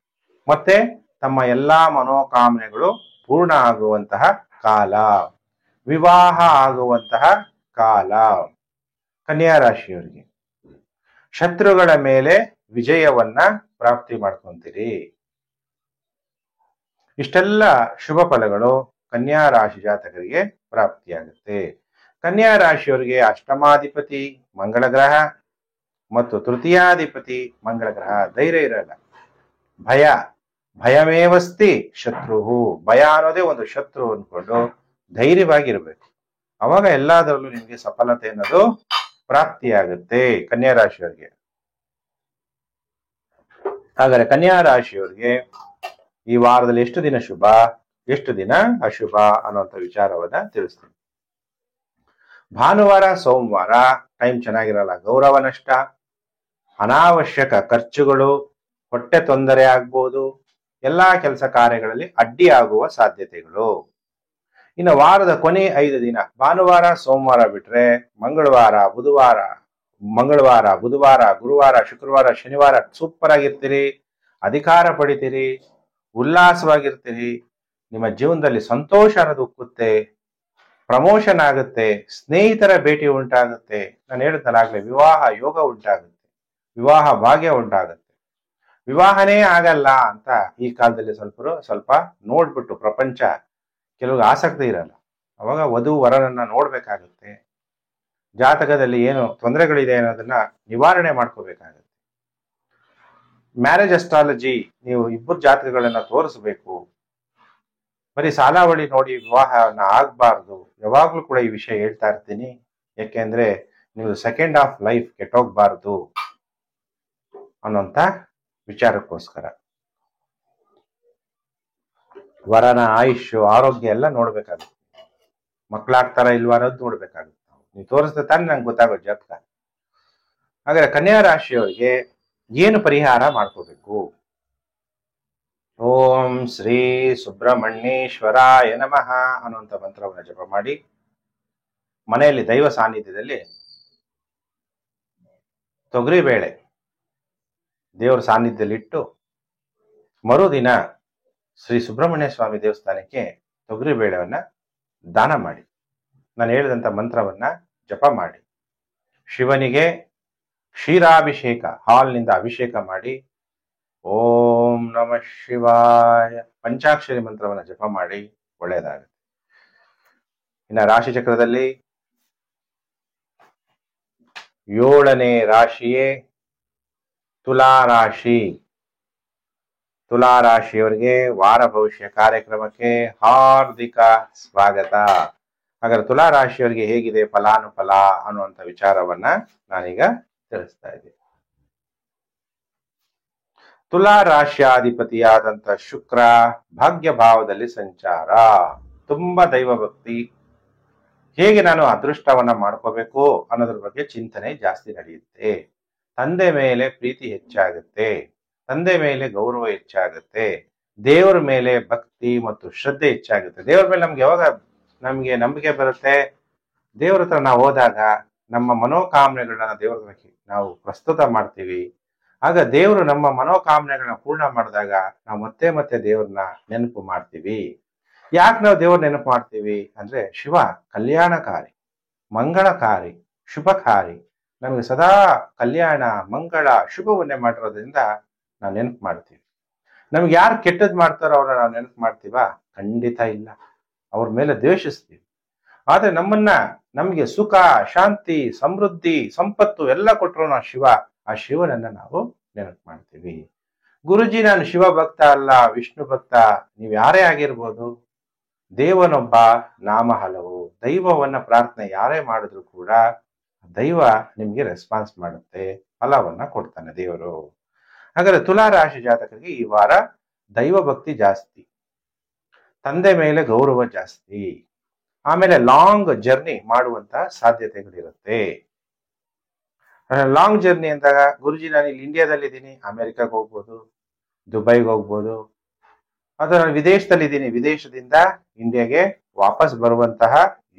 ಮತ್ತೆ ತಮ್ಮ ಎಲ್ಲಾ ಮನೋಕಾಮನೆಗಳು ಪೂರ್ಣ ಆಗುವಂತಹ ಕಾಲ, ವಿವಾಹ ಆಗುವಂತಹ ಕಾಲ ಕನ್ಯಾ ರಾಶಿಯವರಿಗೆ. ಶತ್ರುಗಳ ಮೇಲೆ ವಿಜಯವನ್ನ ಪ್ರಾಪ್ತಿ ಮಾಡ್ಕೊಂತೀರಿ. ಇಷ್ಟೆಲ್ಲ ಶುಭ ಫಲಗಳು ಕನ್ಯಾ ರಾಶಿ ಜಾತಕರಿಗೆ ಪ್ರಾಪ್ತಿಯಾಗುತ್ತೆ. ಕನ್ಯಾ ರಾಶಿಯವರಿಗೆ ಅಷ್ಟಮಾಧಿಪತಿ ಮಂಗಳ ಗ್ರಹ ಮತ್ತು ತೃತೀಯಾಧಿಪತಿ ಮಂಗಳ ಗ್ರಹ. ಧೈರ್ಯ ಇರಲ್ಲ, ಭಯಮೇವಸ್ತಿ ಶತ್ರು. ಭಯ ಅನ್ನೋದೇ ಒಂದು ಶತ್ರು ಅನ್ಕೊಂಡು ಧೈರ್ಯವಾಗಿರ್ಬೇಕು. ಅವಾಗ ಎಲ್ಲದರಲ್ಲೂ ನಿಮ್ಗೆ ಸಫಲತೆ ಅನ್ನೋದು ಪ್ರಾಪ್ತಿಯಾಗುತ್ತೆ ಕನ್ಯಾ ರಾಶಿಯವರಿಗೆ. ಹಾಗಾದ್ರೆ ಕನ್ಯಾ ರಾಶಿಯವರಿಗೆ ಈ ವಾರದಲ್ಲಿ ಎಷ್ಟು ದಿನ ಶುಭ, ಎಷ್ಟು ದಿನ ಅಶುಭ ಅನ್ನುವಂಥ ವಿಚಾರವನ್ನ ತಿಳಿಸ್ತೀನಿ. ಭಾನುವಾರ, ಸೋಮವಾರ ಟೈಮ್ ಚೆನ್ನಾಗಿರಲ್ಲ. ಗೌರವ ನಷ್ಟ, ಅನಾವಶ್ಯಕ ಖರ್ಚುಗಳು, ಹೊಟ್ಟೆ ತೊಂದರೆ ಆಗ್ಬೋದು, ಎಲ್ಲಾ ಕೆಲಸ ಕಾರ್ಯಗಳಲ್ಲಿ ಅಡ್ಡಿ ಆಗುವ ಸಾಧ್ಯತೆಗಳು. ಇನ್ನು ವಾರದ ಕೊನೆ 5 ದಿನ, ಭಾನುವಾರ, ಸೋಮವಾರ ಬಿಟ್ರೆ ಮಂಗಳವಾರ, ಬುಧವಾರ, ಗುರುವಾರ, ಶುಕ್ರವಾರ, ಶನಿವಾರ ಸೂಪರ್ ಆಗಿರ್ತೀರಿ, ಅಧಿಕಾರ ಪಡಿತೀರಿ, ಉಲ್ಲಾಸವಾಗಿರ್ತೀರಿ, ನಿಮ್ಮ ಜೀವನದಲ್ಲಿ ಸಂತೋಷ ಅನ್ನೋದು ಉಕ್ಕುತ್ತೆ, ಪ್ರಮೋಷನ್ ಆಗುತ್ತೆ, ಸ್ನೇಹಿತರ ಭೇಟಿ ಉಂಟಾಗುತ್ತೆ. ನಾನು ಹೇಳಿದ್ನಲ್ಲಾಗ್ಲೇ ವಿವಾಹ ಯೋಗ ಉಂಟಾಗುತ್ತೆ, ವಿವಾಹ ಭಾಗ್ಯ ಉಂಟಾಗುತ್ತೆ. ವಿವಾಹನೇ ಆಗಲ್ಲ ಅಂತ ಈ ಕಾಲದಲ್ಲಿ ಸ್ವಲ್ಪ ನೋಡ್ಬಿಟ್ಟು ಪ್ರಪಂಚ ಕೆಲವ್ರಿಗೆ ಆಸಕ್ತಿ ಇರಲ್ಲ, ಅವಾಗ ವಧು ವರನನ್ನ ನೋಡ್ಬೇಕಾಗುತ್ತೆ. ಜಾತಕದಲ್ಲಿ ಏನು ತೊಂದರೆಗಳಿದೆ ಅನ್ನೋದನ್ನ ನಿವಾರಣೆ ಮಾಡ್ಕೋಬೇಕಾಗುತ್ತೆ. ಮ್ಯಾರೇಜ್ ಅಸ್ಟ್ರಾಲಜಿ, ನೀವು ಇಬ್ಬರು ಜಾತಕಗಳನ್ನ ತೋರಿಸ್ಬೇಕು. ಬರೀ ಸಾಲಾವಳಿ ನೋಡಿ ವಿವಾಹನ ಆಗ್ಬಾರ್ದು. ಯಾವಾಗ್ಲೂ ಕೂಡ ಈ ವಿಷಯ ಹೇಳ್ತಾ ಇರ್ತೀನಿ, ಯಾಕೆಂದ್ರೆ ನೀವು ಸೆಕೆಂಡ್ ಆಫ್ ಲೈಫ್ ಕೆಟ್ಟೋಗ್ಬಾರ್ದು ಅನ್ನೋಂಥ ವಿಚಾರಕ್ಕೋಸ್ಕರ. ವರನ ಆಯುಷ್ಯು ಆರೋಗ್ಯ ಎಲ್ಲ ನೋಡ್ಬೇಕಾಗುತ್ತೆ. ಮಕ್ಕಳಾಗ್ತಾರ ಇಲ್ವಾ ಅನ್ನೋದು ನೋಡ್ಬೇಕಾಗುತ್ತೆ. ನೀವು ತೋರಿಸ್ದೆ ತಾನೇ ನಂಗೆ ಗೊತ್ತಾಗೋದು ಜಾತಕ. ಹಾಗಾದ್ರೆ ಕನ್ಯಾ ರಾಶಿಯವರಿಗೆ ಏನು ಪರಿಹಾರ ಮಾಡ್ಕೋಬೇಕು? ಓಂ ಶ್ರೀ ಸುಬ್ರಹ್ಮಣ್ಯೇಶ್ವರಾಯ ನಮಃ ಅನ್ನುವಂಥ ಮಂತ್ರವನ್ನು ಜಪ ಮಾಡಿ, ಮನೆಯಲ್ಲಿ ದೈವ ಸಾನ್ನಿಧ್ಯದಲ್ಲಿ ತೊಗರಿಬೇಳೆ ದೇವರ ಸಾನ್ನಿಧ್ಯದಲ್ಲಿ ಇಟ್ಟು ಮರುದಿನ ಶ್ರೀ ಸುಬ್ರಹ್ಮಣ್ಯ ಸ್ವಾಮಿ ದೇವಸ್ಥಾನಕ್ಕೆ ತೊಗರಿಬೇಳೆವನ್ನ ದಾನ ಮಾಡಿ, ನಾನು ಹೇಳಿದಂಥ ಮಂತ್ರವನ್ನ ಜಪ ಮಾಡಿ, ಶಿವನಿಗೆ ಕ್ಷೀರಾಭಿಷೇಕ ಹಾಲ್ನಿಂದ ಅಭಿಷೇಕ ಮಾಡಿ, ಓಂ ನಮಃ ಶಿವಾಯ ಪಂಚಾಕ್ಷರಿ ಮಂತ್ರವನ್ನ ಜಪ ಮಾಡಿ, ಒಳ್ಳೆಯದಾಗುತ್ತೆ. ಇನ್ನು ರಾಶಿ ಚಕ್ರದಲ್ಲಿ 7ನೇ ರಾಶಿಯೇ ತುಲಾ ರಾಶಿ. ತುಲಾ ರಾಶಿಯವರಿಗೆ ವಾರ ಭವಿಷ್ಯ ಕಾರ್ಯಕ್ರಮಕ್ಕೆ ಹಾರ್ದಿಕ ಸ್ವಾಗತ. ಹಾಗಾದ್ರೆ ತುಲಾ ರಾಶಿಯವರಿಗೆ ಹೇಗಿದೆ ಫಲಾನುಫಲ ಅನ್ನುವಂಥ ವಿಚಾರವನ್ನ ನಾನೀಗ ತಿಳಿಸ್ತಾ ಇದ್ದೀನಿ. ತುಲಾ ರಾಶಿಯಾಧಿಪತಿಯಾದಂತ ಶುಕ್ರ ಭಾಗ್ಯ ಭಾವದಲ್ಲಿ ಸಂಚಾರ. ತುಂಬಾ ದೈವ ಭಕ್ತಿ, ಹೇಗೆ ನಾನು ಅದೃಷ್ಟವನ್ನ ಮಾಡ್ಕೋಬೇಕು ಅನ್ನೋದ್ರ ಬಗ್ಗೆ ಚಿಂತನೆ ಜಾಸ್ತಿ ನಡೆಯುತ್ತೆ. ತಂದೆ ಮೇಲೆ ಪ್ರೀತಿ ಹೆಚ್ಚಾಗುತ್ತೆ, ತಂದೆ ಮೇಲೆ ಗೌರವ ಹೆಚ್ಚಾಗುತ್ತೆ, ದೇವರ ಮೇಲೆ ಭಕ್ತಿ ಮತ್ತು ಶ್ರದ್ಧೆ ಹೆಚ್ಚಾಗುತ್ತೆ. ದೇವರ ಮೇಲೆ ನಮ್ಗೆ ನಂಬಿಕೆ ಬರುತ್ತೆ. ದೇವರ ಹತ್ರ ನಾವು ಹೋದಾಗ ನಮ್ಮ ಮನೋಕಾಮನೆಗಳನ್ನ ದೇವರ ಹತ್ರ ನಾವು ಪ್ರಸ್ತುತ ಮಾಡ್ತೀವಿ. ಆಗ ದೇವರು ನಮ್ಮ ಮನೋಕಾಮನೆಗಳನ್ನ ಪೂರ್ಣ ಮಾಡಿದಾಗ ನಾವು ಮತ್ತೆ ಮತ್ತೆ ದೇವ್ರನ್ನ ನೆನಪು ಮಾಡ್ತೀವಿ. ಯಾಕೆ ನಾವು ದೇವ್ರ ನೆನಪು ಮಾಡ್ತೀವಿ ಅಂದ್ರೆ, ಶಿವ ಕಲ್ಯಾಣಕಾರಿ, ಮಂಗಳಕಾರಿ, ಶುಭಕಾರಿ, ನಮಗೆ ಸದಾ ಕಲ್ಯಾಣ ಮಂಗಳ ಶುಭವನ್ನೇ ಮಾಡಿರೋದ್ರಿಂದ ನಾವು ನೆನಪು ಮಾಡ್ತೀವಿ. ನಮ್ಗೆ ಯಾರು ಕೆಟ್ಟದ್ ಮಾಡ್ತಾರೋ ಅವ್ರನ್ನ ನಾವು ನೆನಪು ಮಾಡ್ತೀವ? ಖಂಡಿತ ಇಲ್ಲ. ಅವ್ರ ಮೇಲೆ ದ್ವೇಷಿಸ್ತೀವಿ. ಆದ್ರೆ ನಮ್ಗೆ ಸುಖ, ಶಾಂತಿ, ಸಮೃದ್ಧಿ, ಸಂಪತ್ತು ಎಲ್ಲ ಕೊಟ್ಟರು ಆ ಶಿವನನ್ನ ನಾವು ನೆನಪು ಮಾಡ್ತೀವಿ. ಗುರುಜಿ, ನಾನು ಶಿವ ಭಕ್ತ ಅಲ್ಲ, ವಿಷ್ಣು ಭಕ್ತ. ನೀವ್ ಯಾರೇ ಆಗಿರ್ಬೋದು, ದೇವನೊಬ್ಬ, ನಾಮ ಹಲವು. ದೈವವನ್ನ ಪ್ರಾರ್ಥನೆ ಯಾರೇ ಮಾಡಿದ್ರು ಕೂಡ ದೈವ ನಿಮ್ಗೆ ರೆಸ್ಪಾನ್ಸ್ ಮಾಡುತ್ತೆ, ಫಲವನ್ನ ಕೊಡ್ತಾನೆ ದೇವರು. ಹಾಗಾದ್ರೆ ತುಲಾ ರಾಶಿ ಜಾತಕರಿಗೆ ಈ ವಾರ ದೈವ ಭಕ್ತಿ ಜಾಸ್ತಿ, ತಂದೆ ಮೇಲೆ ಗೌರವ ಜಾಸ್ತಿ, ಆಮೇಲೆ ಲಾಂಗ್ ಜರ್ನಿ ಮಾಡುವಂತ ಸಾಧ್ಯತೆಗಳಿರುತ್ತೆ. ಲಾಂಗ್ ಜರ್ನಿ ಅಂದಾಗ, ಗುರುಜಿ ನಾನು ಇಲ್ಲಿ ಇಂಡಿಯಾದಲ್ಲಿ ಇದ್ದೀನಿ, ಅಮೆರಿಕಾಗೆ ಹೋಗ್ಬೋದು, ದುಬೈಗೆ ಹೋಗ್ಬೋದು, ಅಥವಾ ವಿದೇಶದಲ್ಲಿ ಇದ್ದೀನಿ, ವಿದೇಶದಿಂದ ಇಂಡಿಯಾಗೆ ವಾಪಸ್ ಬರುವಂತಹ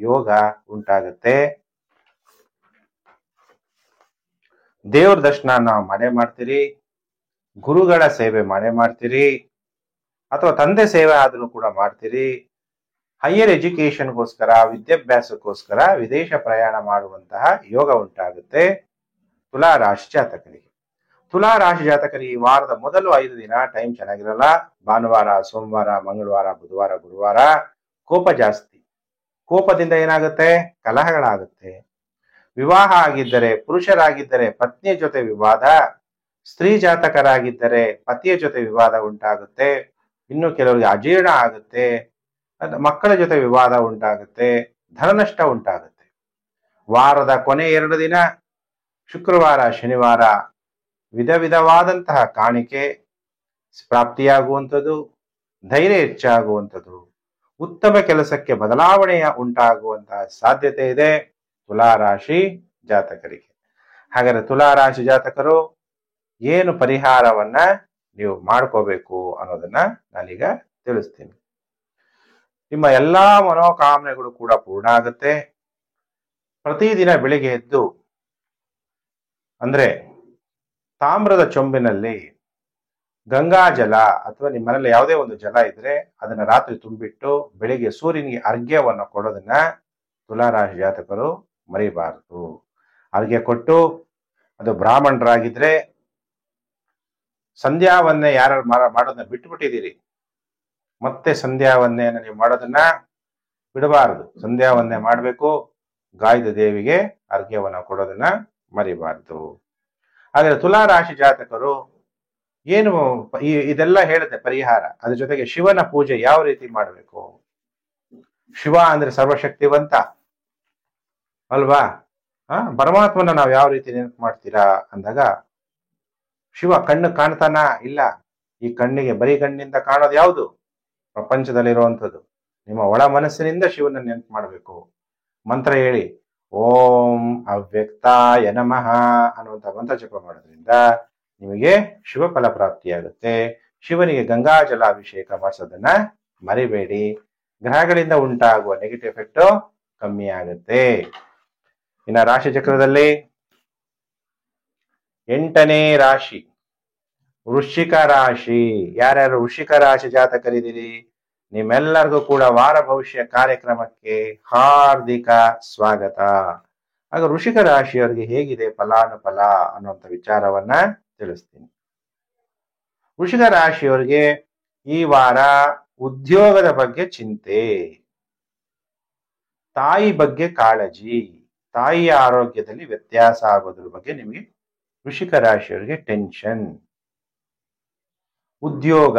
ಯೋಗ ಉಂಟಾಗುತ್ತೆ. ದೇವ್ರ ದರ್ಶನ ನಾವು ಮಾಡೇ ಮಾಡ್ತೀರಿ, ಗುರುಗಳ ಸೇವೆ ಮಾಡೇ ಮಾಡ್ತೀರಿ, ಅಥವಾ ತಂದೆ ಸೇವೆ ಆದ್ರೂ ಕೂಡ ಮಾಡ್ತೀರಿ. ಹೈಯರ್ ಎಜುಕೇಶನ್ಗೋಸ್ಕರ, ವಿದ್ಯಾಭ್ಯಾಸಕ್ಕೋಸ್ಕರ ವಿದೇಶ ಪ್ರಯಾಣ ಮಾಡುವಂತಹ ಯೋಗ ಉಂಟಾಗುತ್ತೆ ತುಲಾ ರಾಶಿ ಜಾತಕರಿಗೆ. ತುಲಾ ರಾಶಿ ಜಾತಕರಿಗೆ ಈ ವಾರದ ಮೊದಲು 5 ದಿನ ಟೈಮ್ ಚೆನ್ನಾಗಿರಲ್ಲ. ಭಾನುವಾರ, ಸೋಮವಾರ, ಮಂಗಳವಾರ, ಬುಧವಾರ, ಗುರುವಾರ ಕೋಪ ಜಾಸ್ತಿ. ಕೋಪದಿಂದ ಏನಾಗುತ್ತೆ? ಕಲಹಗಳಾಗುತ್ತೆ. ವಿವಾಹ ಆಗಿದ್ದರೆ, ಪುರುಷರಾಗಿದ್ದರೆ ಪತ್ನಿಯ ಜೊತೆ ವಿವಾದ, ಸ್ತ್ರೀ ಜಾತಕರಾಗಿದ್ದರೆ ಪತಿಯ ಜೊತೆ ವಿವಾದ ಉಂಟಾಗುತ್ತೆ. ಇನ್ನು ಕೆಲವರಿಗೆ ಅಜೀರ್ಣ ಆಗುತ್ತೆ, ಮಕ್ಕಳ ಜೊತೆ ವಿವಾದ ಉಂಟಾಗುತ್ತೆ, ಧನನಷ್ಟ ಉಂಟಾಗುತ್ತೆ. ವಾರದ ಕೊನೆ 2 ದಿನ ಶುಕ್ರವಾರ, ಶನಿವಾರ ವಿಧವಾದಂತಹ ಕಾಣಿಕೆ ಪ್ರಾಪ್ತಿಯಾಗುವಂಥದ್ದು, ಧೈರ್ಯ ಹೆಚ್ಚಾಗುವಂಥದ್ದು, ಉತ್ತಮ ಕೆಲಸಕ್ಕೆ ಬದಲಾವಣೆಯ ಉಂಟಾಗುವಂತಹ ಸಾಧ್ಯತೆ ಇದೆ ತುಲಾ ರಾಶಿ ಜಾತಕರಿಗೆ. ಹಾಗಾದ್ರೆ ತುಲಾ ರಾಶಿ ಜಾತಕರು ಏನು ಪರಿಹಾರವನ್ನ ನೀವು ಮಾಡ್ಕೋಬೇಕು ಅನ್ನೋದನ್ನ ನಾನೀಗ ತಿಳಿಸ್ತೀನಿ. ನಿಮ್ಮ ಎಲ್ಲಾ ಮನೋಕಾಮನೆಗಳು ಕೂಡ ಪೂರ್ಣ ಆಗುತ್ತೆ. ಪ್ರತಿದಿನ ಬೆಳಿಗ್ಗೆ ಎದ್ದು, ಅಂದ್ರೆ ತಾಮ್ರದ ಚೊಂಬಿನಲ್ಲಿ ಗಂಗಾ ಜಲ ಅಥವಾ ನಿಮ್ಮ ಮನೇಲಿ ಯಾವುದೇ ಒಂದು ಜಲ ಇದ್ರೆ ಅದನ್ನ ರಾತ್ರಿ ತುಂಬಿಟ್ಟು ಬೆಳಿಗ್ಗೆ ಸೂರ್ಯನಿಗೆ ಅರ್ಘ್ಯವನ್ನು ಕೊಡೋದನ್ನ ತುಲಾ ರಾಶಿ ಜಾತಕರು ಮರಿಬಾರದು. ಅರ್ಘ್ಯ ಕೊಟ್ಟು, ಅದು ಬ್ರಾಹ್ಮಣರಾಗಿದ್ರೆ ಸಂಧ್ಯಾವನ್ನೇ ಯಾರು ಮಾಡೋದನ್ನ ಬಿಟ್ಟುಬಿಟ್ಟಿದ್ದೀರಿ, ಮತ್ತೆ ಸಂಧ್ಯಾವನ್ನೆಯನ್ನು ನೀವು ಮಾಡೋದನ್ನ ಬಿಡಬಾರದು. ಸಂಧ್ಯಾವನ್ನೇ ಮಾಡಬೇಕು. ಗಾಯದ ದೇವಿಗೆ ಅರ್ಘ್ಯವನ್ನ ಕೊಡೋದನ್ನ ಮರಿಬಾರದು. ಹಾಗಾದ್ರೆ ತುಲಾ ರಾಶಿ ಜಾತಕರು ಏನು ಇದೆಲ್ಲ ಹೇಳುತ್ತೆ ಪರಿಹಾರ. ಅದ್ರ ಜೊತೆಗೆ ಶಿವನ ಪೂಜೆ ಯಾವ ರೀತಿ ಮಾಡಬೇಕು. ಶಿವ ಅಂದ್ರೆ ಸರ್ವಶಕ್ತಿವಂತ ಅಲ್ವಾ? ಪರಮಾತ್ಮನ ನಾವು ಯಾವ ರೀತಿ ನೆನಪು ಮಾಡ್ತೀರಾ ಅಂದಾಗ, ಶಿವ ಕಣ್ಣು ಕಾಣ್ತಾನ? ಇಲ್ಲ. ಈ ಕಣ್ಣಿಗೆ ಬರೀ ಕಣ್ಣಿಂದ ಕಾಣೋದು ಯಾವುದು? ಪ್ರಪಂಚದಲ್ಲಿರುವಂಥದ್ದು. ನಿಮ್ಮ ಒಳ ಮನಸ್ಸಿನಿಂದ ಶಿವನ ನೆನಪು ಮಾಡಬೇಕು. ಮಂತ್ರ ಹೇಳಿ, ಓಂ ಅವ್ಯಕ್ತಾಯ ನಮಃ ಅನ್ನುವಂಥ ಮಂತ್ರ ಜಪ ಮಾಡೋದ್ರಿಂದ ನಿಮಗೆ ಶಿವ ಫಲ ಪ್ರಾಪ್ತಿಯಾಗುತ್ತೆ. ಶಿವನಿಗೆ ಗಂಗಾ ಜಲಾಭಿಷೇಕ ಮಾಡಿಸೋದನ್ನ ಮರಿಬೇಡಿ. ಗ್ರಹಗಳಿಂದ ಉಂಟಾಗುವ ನೆಗೆಟಿವ್ ಎಫೆಕ್ಟ್ ಕಮ್ಮಿ ಆಗುತ್ತೆ. ಇನ್ನ ರಾಶಿ ಚಕ್ರದಲ್ಲಿ 8ನೇ ರಾಶಿ ವೃಶ್ಚಿಕ ರಾಶಿ. ಯಾರ್ಯಾರು ವೃಶ್ಚಿಕ ರಾಶಿ ಜಾತಕರಿದ್ದೀರಿ, ನಿಮ್ಮೆಲ್ಲರಿಗೂ ಕೂಡ ವಾರ ಭವಿಷ್ಯ ಕಾರ್ಯಕ್ರಮಕ್ಕೆ ಹಾರ್ದಿಕ ಸ್ವಾಗತ. ಆಗ ವೃಶ್ಚಿಕ ರಾಶಿಯವರಿಗೆ ಹೇಗಿದೆ ಫಲಾನುಫಲ ಅನ್ನುವಂಥ ವಿಚಾರವನ್ನ ತಿಳಿಸ್ತೀನಿ. ವೃಶ್ಚಿಕ ರಾಶಿಯವರಿಗೆ ಈ ವಾರ ಉದ್ಯೋಗದ ಬಗ್ಗೆ ಚಿಂತೆ, ತಾಯಿ ಬಗ್ಗೆ ಕಾಳಜಿ, ತಾಯಿಯ ಆರೋಗ್ಯದಲ್ಲಿ ವ್ಯತ್ಯಾಸ ಆಗೋದ್ರ ಬಗ್ಗೆ ನಿಮಗೆ ವೃಶ್ಚಿಕ ರಾಶಿಯವರಿಗೆ ಟೆನ್ಷನ್. ಉದ್ಯೋಗ,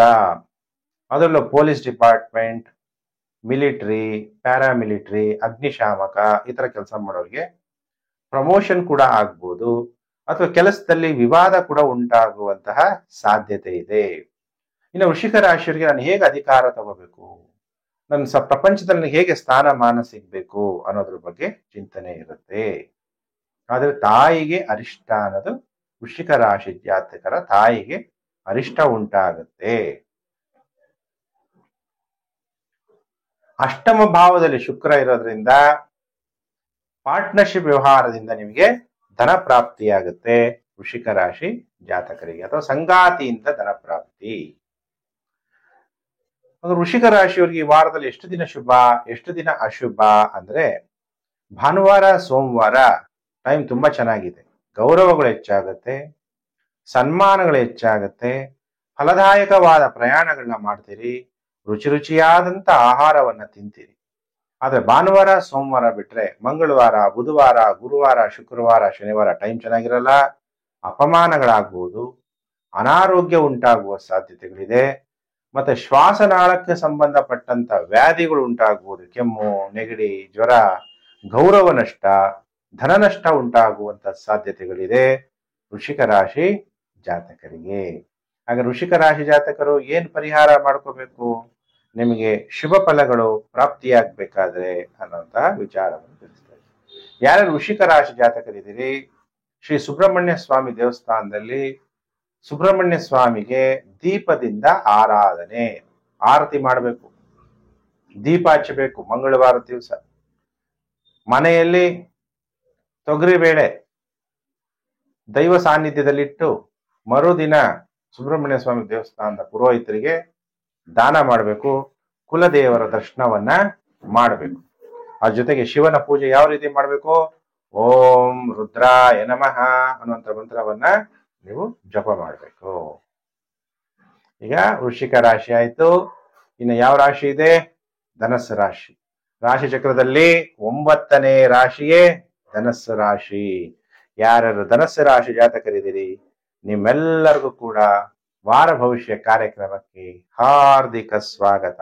ಅದರಲ್ಲೂ ಪೊಲೀಸ್ ಡಿಪಾರ್ಟ್ಮೆಂಟ್, ಮಿಲಿಟರಿ, ಪ್ಯಾರಾಮಿಲಿಟರಿ, ಅಗ್ನಿಶಾಮಕ ಈ ತರ ಕೆಲಸ ಮಾಡೋರಿಗೆ ಪ್ರಮೋಷನ್ ಕೂಡ ಆಗ್ಬೋದು, ಅಥವಾ ಕೆಲಸದಲ್ಲಿ ವಿವಾದ ಕೂಡ ಉಂಟಾಗುವಂತಹ ಸಾಧ್ಯತೆ ಇದೆ. ಇನ್ನು ವೃಶ್ಚಿಕ ರಾಶಿಯವರಿಗೆ ನಾನು ಹೇಗೆ ಅಧಿಕಾರ ತಗೋಬೇಕು, ನನ್ನ ಪ್ರಪಂಚದಲ್ಲಿ ಹೇಗೆ ಸ್ಥಾನಮಾನ ಸಿಗ್ಬೇಕು ಅನ್ನೋದ್ರ ಬಗ್ಗೆ ಚಿಂತನೆ ಇರುತ್ತೆ. ಆದ್ರೆ ತಾಯಿಗೆ ಅರಿಷ್ಟ ಅನ್ನೋದು ವೃಶ್ಚಿಕ ರಾಶಿ ಜಾತಕರ ತಾಯಿಗೆ ಅರಿಷ್ಟ ಉಂಟಾಗುತ್ತೆ. ಅಷ್ಟಮ ಭಾವದಲ್ಲಿ ಶುಕ್ರ ಇರೋದ್ರಿಂದ ಪಾರ್ಟ್ನರ್ಶಿಪ್ ವ್ಯವಹಾರದಿಂದ ನಿಮಗೆ ಧನ ಪ್ರಾಪ್ತಿಯಾಗುತ್ತೆ ವೃಶ್ಚಿಕ ರಾಶಿ ಜಾತಕರಿಗೆ, ಅಥವಾ ಸಂಗಾತಿಯಿಂದ ಧನ ಪ್ರಾಪ್ತಿ. ವೃಶ್ಚಿಕ ರಾಶಿಯವರಿಗೆ ಈ ವಾರದಲ್ಲಿ ಎಷ್ಟು ದಿನ ಶುಭ, ಎಷ್ಟು ದಿನ ಅಶುಭ ಅಂದ್ರೆ, ಭಾನುವಾರ ಸೋಮವಾರ ಟೈಮ್ ತುಂಬಾ ಚೆನ್ನಾಗಿದೆ. ಗೌರವಗಳು ಹೆಚ್ಚಾಗತ್ತೆ, ಸನ್ಮಾನಗಳು ಹೆಚ್ಚಾಗತ್ತೆ, ಫಲದಾಯಕವಾದ ಪ್ರಯಾಣಗಳನ್ನ ಮಾಡ್ತೀರಿ, ರುಚಿ ರುಚಿಯಾದಂತ ಆಹಾರವನ್ನ ತಿಂತೀರಿ. ಆದ್ರೆ ಭಾನುವಾರ ಸೋಮವಾರ ಬಿಟ್ರೆ ಮಂಗಳವಾರ, ಬುಧವಾರ, ಗುರುವಾರ, ಶುಕ್ರವಾರ, ಶನಿವಾರ ಟೈಮ್ ಚೆನ್ನಾಗಿರಲ್ಲ. ಅಪಮಾನಗಳಾಗ್ಬೋದು, ಅನಾರೋಗ್ಯ ಉಂಟಾಗುವ ಸಾಧ್ಯತೆಗಳಿದೆ, ಮತ್ತೆ ಶ್ವಾಸನಾಳಕ್ಕೆ ಸಂಬಂಧಪಟ್ಟಂತ ವ್ಯಾಧಿಗಳು ಉಂಟಾಗುವುದು, ಕೆಮ್ಮು, ನೆಗಡಿ, ಜ್ವರ, ಗೌರವ ನಷ್ಟ, ಧನ ನಷ್ಟ ಉಂಟಾಗುವಂತ ಸಾಧ್ಯತೆಗಳಿದೆ ವೃಶ್ಚಿಕ ರಾಶಿ ಜಾತಕರಿಗೆ. ಹಾಗೆ ವೃಶ್ಚಿಕ ರಾಶಿ ಜಾತಕರು ಏನ್ ಪರಿಹಾರ ಮಾಡ್ಕೋಬೇಕು, ನಿಮಗೆ ಶುಭ ಫಲಗಳು ಪ್ರಾಪ್ತಿಯಾಗಬೇಕಾದ್ರೆ ಅನ್ನೋಂತಹ ವಿಚಾರವನ್ನು ತಿಳಿಸ್ತಾರೆ. ಯಾರು ವೃಶ್ಚಿಕ ರಾಶಿ ಜಾತಕರಿದ್ದೀರಿ, ಶ್ರೀ ಸುಬ್ರಹ್ಮಣ್ಯ ಸ್ವಾಮಿ ದೇವಸ್ಥಾನದಲ್ಲಿ ಸುಬ್ರಹ್ಮಣ್ಯ ಸ್ವಾಮಿಗೆ ದೀಪದಿಂದ ಆರತಿ ಮಾಡಬೇಕು, ದೀಪ ಹಚ್ಚಬೇಕು. ಮಂಗಳವಾರ ದಿವಸ ಮನೆಯಲ್ಲಿ ತೊಗರಿಬೇಳೆ ದೈವ ಸಾನ್ನಿಧ್ಯದಲ್ಲಿಟ್ಟು ಮರುದಿನ ಸುಬ್ರಹ್ಮಣ್ಯ ಸ್ವಾಮಿ ದೇವಸ್ಥಾನದ ಪುರೋಹಿತರಿಗೆ ದಾನ ಮಾಡಬೇಕು. ಕುಲದೇವರ ದರ್ಶನವನ್ನ ಮಾಡಬೇಕು. ಅದ್ರ ಜೊತೆಗೆ ಶಿವನ ಪೂಜೆ ಯಾವ ರೀತಿ ಮಾಡಬೇಕು, ಓಂ ರುದ್ರಾಯ ನಮಃ ಅನ್ನುವಂಥ ಮಂತ್ರವನ್ನ ನೀವು ಜಪ ಮಾಡಬೇಕು. ಈಗ ವೃಶ್ಚಿಕ ರಾಶಿ ಆಯ್ತು. ಇನ್ನು ಯಾವ ರಾಶಿ ಇದೆ, ಧನಸ್ಸು ರಾಶಿ. ರಾಶಿ ಚಕ್ರದಲ್ಲಿ 9ನೇ ರಾಶಿಯೇ ಧನಸ್ಸು ರಾಶಿ. ಯಾರ್ಯಾರು ಧನಸ್ಸು ರಾಶಿ ಜಾತಕರಿದ್ದೀರಿ, ನಿಮ್ಮೆಲ್ಲರಿಗೂ ಕೂಡ ವಾರ ಭವಿಷ್ಯ ಕಾರ್ಯಕ್ರಮಕ್ಕೆ ಹಾರ್ದಿಕ ಸ್ವಾಗತ.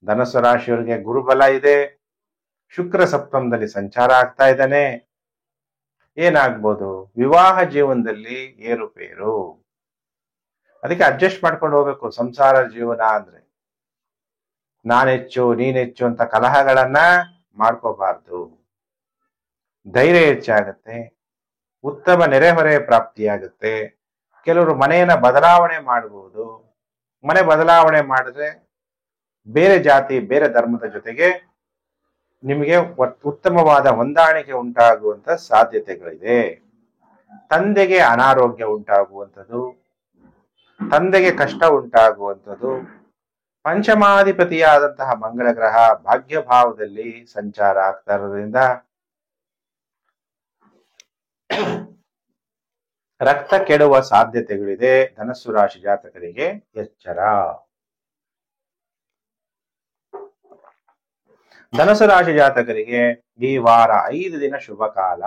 ಧನಸ್ಸು ರಾಶಿಯವರಿಗೆ ಗುರುಬಲ ಇದೆ, ಶುಕ್ರ ಸಪ್ತಮದಲ್ಲಿ ಸಂಚಾರ ಆಗ್ತಾ ಇದ್ದಾನೆ. ಏನಾಗ್ಬೋದು, ವಿವಾಹ ಜೀವನದಲ್ಲಿ ಏರುಪೇರು, ಅದಕ್ಕೆ ಅಡ್ಜಸ್ಟ್ ಮಾಡ್ಕೊಂಡು ಹೋಗ್ಬೇಕು. ಸಂಸಾರ ಜೀವನ ಅಂದ್ರೆ ನಾನೆಚ್ಚು ನೀನೆಚ್ಚು ಅಂತ ಕಲಹಗಳನ್ನ ಮಾಡ್ಕೋಬಾರ್ದು. ಧೈರ್ಯ ಹೆಚ್ಚಾಗತ್ತೆ, ಉತ್ತಮ ನೆರೆಹೊರೆ ಪ್ರಾಪ್ತಿಯಾಗುತ್ತೆ. ಕೆಲವರು ಮನೆಯನ್ನ ಬದಲಾವಣೆ ಮಾಡಬಹುದು. ಮನೆ ಬದಲಾವಣೆ ಮಾಡಿದ್ರೆ ಬೇರೆ ಜಾತಿ ಬೇರೆ ಧರ್ಮದ ಜೊತೆಗೆ ನಿಮಗೆ ಉತ್ತಮವಾದ ಹೊಂದಾಣಿಕೆ ಉಂಟಾಗುವಂತ ಸಾಧ್ಯತೆಗಳಿದೆ. ತಂದೆಗೆ ಅನಾರೋಗ್ಯ ಉಂಟಾಗುವಂಥದ್ದು, ತಂದೆಗೆ ಕಷ್ಟ ಉಂಟಾಗುವಂಥದ್ದು. ಪಂಚಮಾಧಿಪತಿಯಾದಂತಹ ಮಂಗಳ ಗ್ರಹ ಭಾಗ್ಯಭಾವದಲ್ಲಿ ಸಂಚಾರ ಆಗ್ತಾ ಇರೋದ್ರಿಂದ ರಕ್ತ ಕೆಡುವ ಸಾಧ್ಯತೆಗಳಿದೆ. ಧನಸ್ಸು ರಾಶಿ ಜಾತಕರಿಗೆ ಎಚ್ಚರ. ಧನಸ್ಸು ರಾಶಿ ಜಾತಕರಿಗೆ ಈ ವಾರ 5 ದಿನ ಶುಭ ಕಾಲ.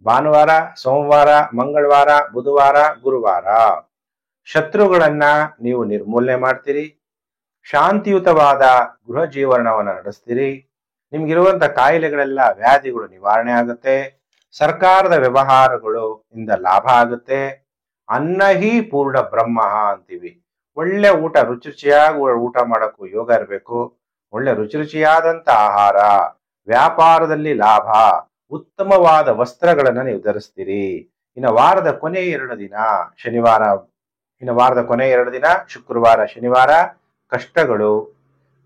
ಭಾನುವಾರ, ಸೋಮವಾರ, ಮಂಗಳವಾರ, ಬುಧವಾರ, ಗುರುವಾರ. ಶತ್ರುಗಳನ್ನ ನೀವು ನಿರ್ಮೂಲನೆ ಮಾಡ್ತೀರಿ, ಶಾಂತಿಯುತವಾದ ಗೃಹ ಜೀವನವನ್ನ ನಡೆಸ್ತೀರಿ. ನಿಮ್ಗಿರುವಂತ ಕಾಯಿಲೆಗಳೆಲ್ಲ ವ್ಯಾಧಿಗಳು ನಿವಾರಣೆ ಆಗುತ್ತೆ. ಸರ್ಕಾರದ ವ್ಯವಹಾರಗಳು ಇಂದ ಲಾಭ ಆಗುತ್ತೆ. ಅನ್ನಹಿ ಪೂರ್ಣ ಬ್ರಹ್ಮ ಅಂತೀವಿ. ಒಳ್ಳೆ ಊಟ, ರುಚಿಯಾಗಿ ಊಟ ಮಾಡಕ್ಕೂ ಯೋಗ ಇರಬೇಕು. ಒಳ್ಳೆ ರುಚಿಯಾದಂತ ಆಹಾರ, ವ್ಯಾಪಾರದಲ್ಲಿ ಲಾಭ, ಉತ್ತಮವಾದ ವಸ್ತ್ರಗಳನ್ನ ನೀವು ಧರಿಸ್ತೀರಿ. ಇನ್ನು ವಾರದ ಕೊನೆ 2 ದಿನ ಶನಿವಾರ, ಶುಕ್ರವಾರ, ಶನಿವಾರ ಕಷ್ಟಗಳು.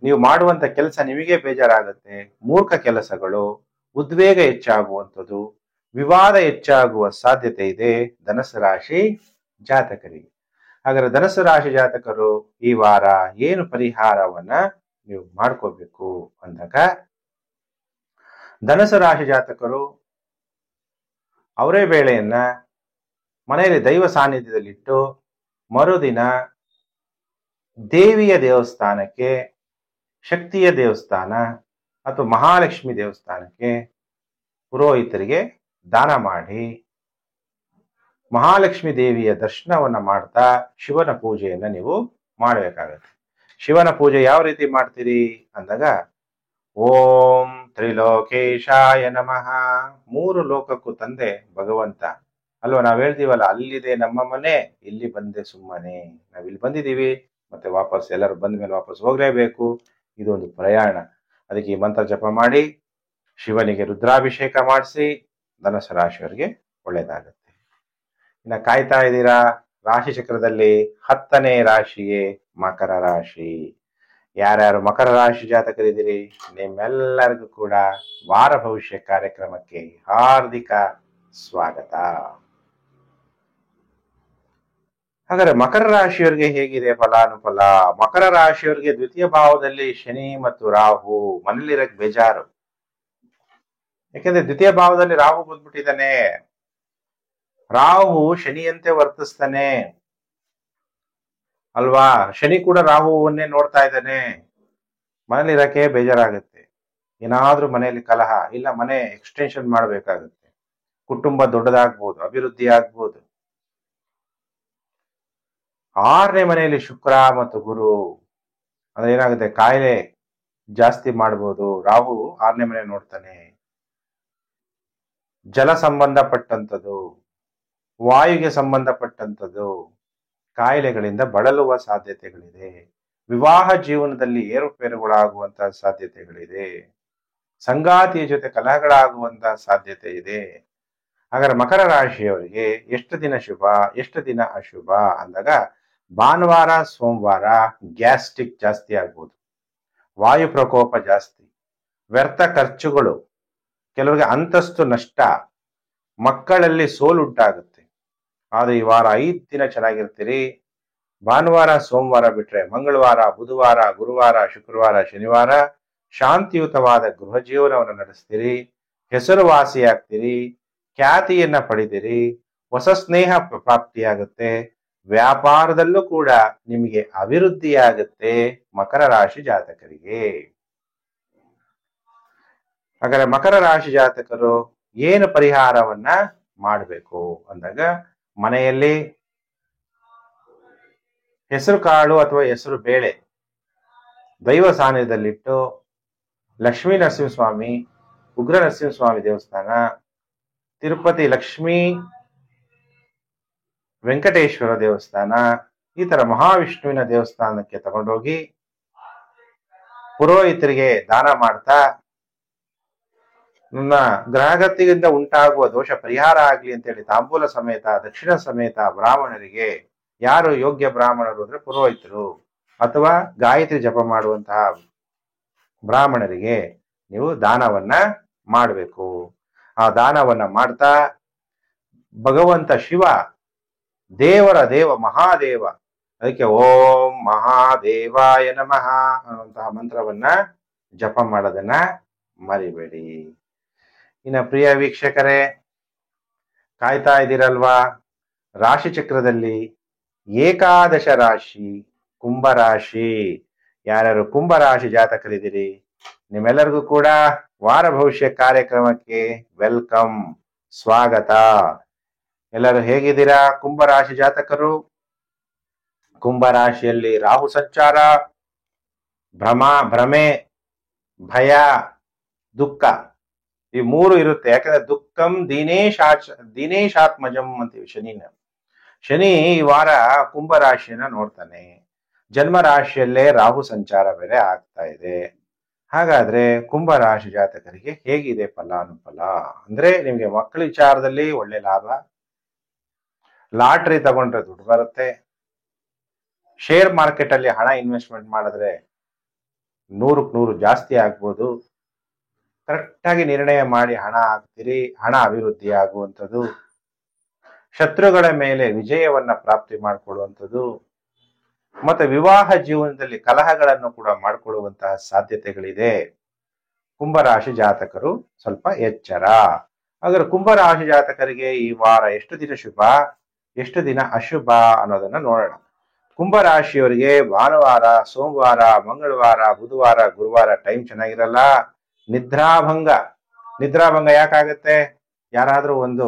ನೀವು ಮಾಡುವಂತ ಕೆಲಸ ನಿಮಗೆ ಬೇಜಾರಾಗುತ್ತೆ. ಮೂರ್ಖ ಕೆಲಸಗಳು, ಉದ್ವೇಗ ಹೆಚ್ಚಾಗುವಂಥದ್ದು, ವಿವಾದ ಹೆಚ್ಚಾಗುವ ಸಾಧ್ಯತೆ ಇದೆ ಧನಸ್ಸು ರಾಶಿ ಜಾತಕರಿಗೆ. ಹಾಗಾದ್ರೆ ಧನಸ್ಸು ರಾಶಿ ಜಾತಕರು ಈ ವಾರ ಏನು ಪರಿಹಾರವನ್ನ ನೀವು ಮಾಡ್ಕೋಬೇಕು ಅಂದಾಗ, ಧನಸ್ಸು ರಾಶಿ ಜಾತಕರು ಅವರೇ ಬೇಳೆಯನ್ನ ಮನೆಯಲ್ಲಿ ದೈವ ಸಾನ್ನಿಧ್ಯದಲ್ಲಿಟ್ಟು ಮರುದಿನ ದೇವಿಯ ದೇವಸ್ಥಾನಕ್ಕೆ, ಶಕ್ತಿಯ ದೇವಸ್ಥಾನ ಅಥವಾ ಮಹಾಲಕ್ಷ್ಮಿ ದೇವಸ್ಥಾನಕ್ಕೆ ಪುರೋಹಿತರಿಗೆ ದಾನ ಮಾಡಿ ಮಹಾಲಕ್ಷ್ಮಿ ದೇವಿಯ ದರ್ಶನವನ್ನ ಮಾಡ್ತಾ ಶಿವನ ಪೂಜೆಯನ್ನ ನೀವು ಮಾಡಬೇಕಾಗತ್ತೆ. ಶಿವನ ಪೂಜೆ ಯಾವ ರೀತಿ ಮಾಡ್ತೀರಿ ಅಂದಾಗ, ಓಂ ತ್ರಿಲೋಕೇಶಾಯ ನಮಃ. 3 ಲೋಕಕ್ಕೂ ತಂದೆ ಭಗವಂತ ಅಲ್ವಾ. ನಾವ್ ಹೇಳ್ತೀವಲ್ಲ, ಅಲ್ಲಿದೆ ನಮ್ಮ ಮನೆ, ಇಲ್ಲಿ ಬಂದೆ ಸುಮ್ಮನೆ. ನಾವಿಲ್ಲಿ ಬಂದಿದೀವಿ, ಮತ್ತೆ ವಾಪಸ್ ಎಲ್ಲರೂ ಬಂದ ಮೇಲೆ ವಾಪಸ್ ಹೋಗ್ಲೇಬೇಕು. ಇದೊಂದು ಪ್ರಯಾಣ. ಅದಕ್ಕೆ ಈ ಮಂತ್ರ ಜಪ ಮಾಡಿ, ಶಿವನಿಗೆ ರುದ್ರಾಭಿಷೇಕ ಮಾಡಿಸಿ, ಧನುಸು ರಾಶಿಯವರಿಗೆ ಒಳ್ಳೇದಾಗುತ್ತೆ. ಇನ್ನ ಕಾಯ್ತಾ ಇದ್ದೀರಾ, ರಾಶಿ ಚಕ್ರದಲ್ಲಿ 10ನೇ ರಾಶಿಯೇ ಮಕರ ರಾಶಿ. ಯಾರ್ಯಾರು ಮಕರ ರಾಶಿ ಜಾತಕರಿದ್ದೀರಿ, ನಿಮ್ಮೆಲ್ಲರಿಗೂ ಕೂಡ ವಾರ ಭವಿಷ್ಯ ಕಾರ್ಯಕ್ರಮಕ್ಕೆ ಹಾರ್ದಿಕ ಸ್ವಾಗತ. ಹಾಗಾದ್ರೆ ಮಕರ ರಾಶಿಯವರಿಗೆ ಹೇಗಿದೆ ಫಲಾನುಫಲ? ಮಕರ ರಾಶಿಯವರಿಗೆ ದ್ವಿತೀಯ ಭಾವದಲ್ಲಿ ಶನಿ ಮತ್ತು ರಾಹು. ಮನೇಲಿರಕ್ ಬೇಜಾರು, ಯಾಕೆಂದ್ರೆ ದ್ವಿತೀಯ ಭಾವದಲ್ಲಿ ರಾಹು ಬಂದ್ಬಿಟ್ಟಿದ್ದಾನೆ. ರಾಹು ಶನಿಯಂತೆ ವರ್ತಿಸ್ತಾನೆ ಅಲ್ವಾ. ಶನಿ ಕೂಡ ರಾಹುವನ್ನೇ ನೋಡ್ತಾ ಇದ್ದಾನೆ. ಮನೇಲಿರಕ್ಕೆ ಬೇಜಾರಾಗುತ್ತೆ. ಏನಾದ್ರೂ ಮನೆಯಲ್ಲಿ ಕಲಹ, ಇಲ್ಲ ಮನೆ ಎಕ್ಸ್ಟೆನ್ಷನ್ ಮಾಡ್ಬೇಕಾಗುತ್ತೆ, ಕುಟುಂಬ ದೊಡ್ಡದಾಗ್ಬೋದು, ಅಭಿವೃದ್ಧಿ ಆಗ್ಬೋದು. 6ನೇ ಮನೆಯಲ್ಲಿ ಶುಕ್ರ ಮತ್ತು ಗುರು ಅಂದ್ರೆ ಏನಾಗುತ್ತೆ, ಕಾಯಿಲೆ ಜಾಸ್ತಿ ಮಾಡ್ಬೋದು. ರಾಹು 6ನೇ ಮನೆ ನೋಡ್ತಾನೆ. ಜಲ ಸಂಬಂಧಪಟ್ಟಂಥದ್ದು, ವಾಯುಗೆ ಸಂಬಂಧಪಟ್ಟಂಥದ್ದು ಕಾಯಿಲೆಗಳಿಂದ ಬಳಲುವ ಸಾಧ್ಯತೆಗಳಿದೆ. ವಿವಾಹ ಜೀವನದಲ್ಲಿ ಏರುಪೇರುಗಳಾಗುವಂತಹ ಸಾಧ್ಯತೆಗಳಿದೆ. ಸಂಗಾತಿಯ ಜೊತೆ ಕಲಹಗಳಾಗುವಂತಹ ಸಾಧ್ಯತೆ ಇದೆ. ಹಾಗಾದ್ರೆ ಮಕರ ರಾಶಿಯವರಿಗೆ ಎಷ್ಟು ದಿನ ಶುಭ, ಎಷ್ಟು ದಿನ ಅಶುಭ ಅಂದಾಗ, ಭಾನುವಾರ ಸೋಮವಾರ ಗ್ಯಾಸ್ಟ್ರಿಕ್ ಜಾಸ್ತಿ ಆಗ್ಬೋದು, ವಾಯು ಪ್ರಕೋಪ ಜಾಸ್ತಿ, ವ್ಯರ್ಥ ಖರ್ಚುಗಳು, ಕೆಲವರಿಗೆ ಅಂತಸ್ತು ನಷ್ಟ, ಮಕ್ಕಳಲ್ಲಿ ಸೋಲುಂಟಾಗುತ್ತೆ. ಆದ್ರೆ ಈ ವಾರ 5 ದಿನ ಚೆನ್ನಾಗಿರ್ತೀರಿ. ಭಾನುವಾರ ಸೋಮವಾರ ಬಿಟ್ರೆ ಮಂಗಳವಾರ, ಬುಧವಾರ, ಗುರುವಾರ, ಶುಕ್ರವಾರ, ಶನಿವಾರ ಶಾಂತಿಯುತವಾದ ಗೃಹ ಜೀವನವನ್ನು ನಡೆಸ್ತೀರಿ. ಹೆಸರುವಾಸಿಯಾಗ್ತೀರಿ, ಖ್ಯಾತಿಯನ್ನ ಪಡಿತೀರಿ, ಹೊಸ ಸ್ನೇಹ ಪ್ರಾಪ್ತಿಯಾಗುತ್ತೆ. ವ್ಯಾಪಾರದಲ್ಲೂ ಕೂಡ ನಿಮಗೆ ಅಭಿವೃದ್ಧಿಯಾಗುತ್ತೆ ಮಕರ ರಾಶಿ ಜಾತಕರಿಗೆ. ಹಾಗಾದ್ರೆ ಮಕರ ರಾಶಿ ಜಾತಕರು ಏನು ಪರಿಹಾರವನ್ನ ಮಾಡಬೇಕು ಅಂದಾಗ, ಮನೆಯಲ್ಲಿ ಹೆಸರು ಕಾಳು ಅಥವಾ ಹೆಸರು ಬೇಳೆ ದೈವ ಸಾನ್ನಿಧ್ಯದಲ್ಲಿಟ್ಟು, ಲಕ್ಷ್ಮೀ ನರಸಿಂಹಸ್ವಾಮಿ, ಉಗ್ರ ನರಸಿಂಹಸ್ವಾಮಿ ದೇವಸ್ಥಾನ, ತಿರುಪತಿ ಲಕ್ಷ್ಮೀ ವೆಂಕಟೇಶ್ವರ ದೇವಸ್ಥಾನ, ಈ ತರ ಮಹಾವಿಷ್ಣುವಿನ ದೇವಸ್ಥಾನಕ್ಕೆ ತಗೊಂಡೋಗಿ ಪುರೋಹಿತರಿಗೆ ದಾನ ಮಾಡ್ತಾ, ನನ್ನ ಗ್ರಹಗತಿಯಿಂದ ಉಂಟಾಗುವ ದೋಷ ಪರಿಹಾರ ಆಗ್ಲಿ ಅಂತೇಳಿ ತಾಂಬೂಲ ಸಮೇತ, ದಕ್ಷಿಣ ಸಮೇತ ಬ್ರಾಹ್ಮಣರಿಗೆ, ಯಾರು ಯೋಗ್ಯ ಬ್ರಾಹ್ಮಣರು ಅಂದ್ರೆ ಪುರೋಹಿತರು ಅಥವಾ ಗಾಯತ್ರಿ ಜಪ ಮಾಡುವಂತಹ ಬ್ರಾಹ್ಮಣರಿಗೆ ನೀವು ದಾನವನ್ನ ಮಾಡಬೇಕು. ಆ ದಾನವನ್ನ ಮಾಡ್ತಾ, ಭಗವಂತ ಶಿವ ದೇವರ ದೇವ ಮಹಾದೇವ, ಅದಕ್ಕೆ ಓಂ ಮಹಾದೇವಾಯ ನಮಃ ಅನ್ನುವಂತಹ ಮಂತ್ರವನ್ನ ಜಪ ಮಾಡೋದನ್ನ ಮರಿಬೇಡಿ. ಇನ್ನು ಪ್ರಿಯ ವೀಕ್ಷಕರೇ, ಕಾಯ್ತಾ ಇದ್ದೀರಲ್ವಾ, ರಾಶಿ ಚಕ್ರದಲ್ಲಿ ಏಕಾದಶ ರಾಶಿ ಕುಂಭರಾಶಿ. ಯಾರ್ಯಾರು ಕುಂಭರಾಶಿ ಜಾತಕರಿದ್ದೀರಿ, ನಿಮ್ಮೆಲ್ಲರಿಗೂ ಕೂಡ ವಾರ ಭವಿಷ್ಯ ಕಾರ್ಯಕ್ರಮಕ್ಕೆ ವೆಲ್ಕಮ್, ಸ್ವಾಗತ. ಎಲ್ಲರೂ ಹೇಗಿದ್ದೀರಾ ಕುಂಭರಾಶಿ ಜಾತಕರು? ಕುಂಭರಾಶಿಯಲ್ಲಿ ರಾಹು ಸಂಚಾರ, ಭ್ರಮೆ, ಭಯ, ದುಃಖ ಈ 3 ಇರುತ್ತೆ. ಯಾಕಂದ್ರೆ ದುಃಖಂ ದಿನೇಶಾತ್ಮಜಂ ಅಂತೀವಿ ಶನಿನ. ಶನಿ ಈ ವಾರ ಕುಂಭರಾಶಿಯನ್ನ ನೋಡ್ತಾನೆ. ಜನ್ಮ ರಾಶಿಯಲ್ಲೇ ರಾಹು ಸಂಚಾರ ಬೇರೆ ಆಗ್ತಾ ಇದೆ. ಹಾಗಾದ್ರೆ ಕುಂಭರಾಶಿ ಜಾತಕರಿಗೆ ಹೇಗಿದೆ ಫಲಾನುಫಲ ಅಂದ್ರೆ, ನಿಮ್ಗೆ ಮಕ್ಕಳ ವಿಚಾರದಲ್ಲಿ ಒಳ್ಳೆ ಲಾಭ, ಲಾಟ್ರಿ ತಗೊಂಡ್ರೆ ದುಡ್ಡು ಬರುತ್ತೆ, ಶೇರ್ ಮಾರ್ಕೆಟ್ ಅಲ್ಲಿ ಹಣ ಇನ್ವೆಸ್ಟ್ಮೆಂಟ್ ಮಾಡಿದ್ರೆ 100ಕ್ಕೆ 100 ಜಾಸ್ತಿ ಆಗ್ಬೋದು. ಕರೆಕ್ಟ್ ಆಗಿ ನಿರ್ಣಯ ಮಾಡಿ ಹಣ ಹಾಕ್ತೀರಿ, ಹಣ ಅಭಿವೃದ್ಧಿ ಆಗುವಂಥದ್ದು, ಶತ್ರುಗಳ ಮೇಲೆ ವಿಜಯವನ್ನ ಪ್ರಾಪ್ತಿ ಮಾಡಿಕೊಳ್ಳುವಂಥದ್ದು, ಮತ್ತೆ ವಿವಾಹ ಜೀವನದಲ್ಲಿ ಕಲಹಗಳನ್ನು ಕೂಡ ಮಾಡಿಕೊಳ್ಳುವಂತಹ ಸಾಧ್ಯತೆಗಳಿದೆ. ಕುಂಭರಾಶಿ ಜಾತಕರು ಸ್ವಲ್ಪ ಎಚ್ಚರ. ಹಾಗಾದ್ರೆ ಕುಂಭರಾಶಿ ಜಾತಕರಿಗೆ ಈ ವಾರ ಎಷ್ಟು ದಿನ ಶುಭ, ಎಷ್ಟು ದಿನ ಅಶುಭ ಅನ್ನೋದನ್ನ ನೋಡೋಣ. ಕುಂಭರಾಶಿಯವರಿಗೆ ಭಾನುವಾರ, ಸೋಮವಾರ, ಮಂಗಳವಾರ, ಬುಧವಾರ, ಗುರುವಾರ ಟೈಮ್ ಚೆನ್ನಾಗಿರಲ್ಲ. ನಿದ್ರಾಭಂಗ ಯಾಕಾಗತ್ತೆ? ಯಾರಾದ್ರೂ ಒಂದು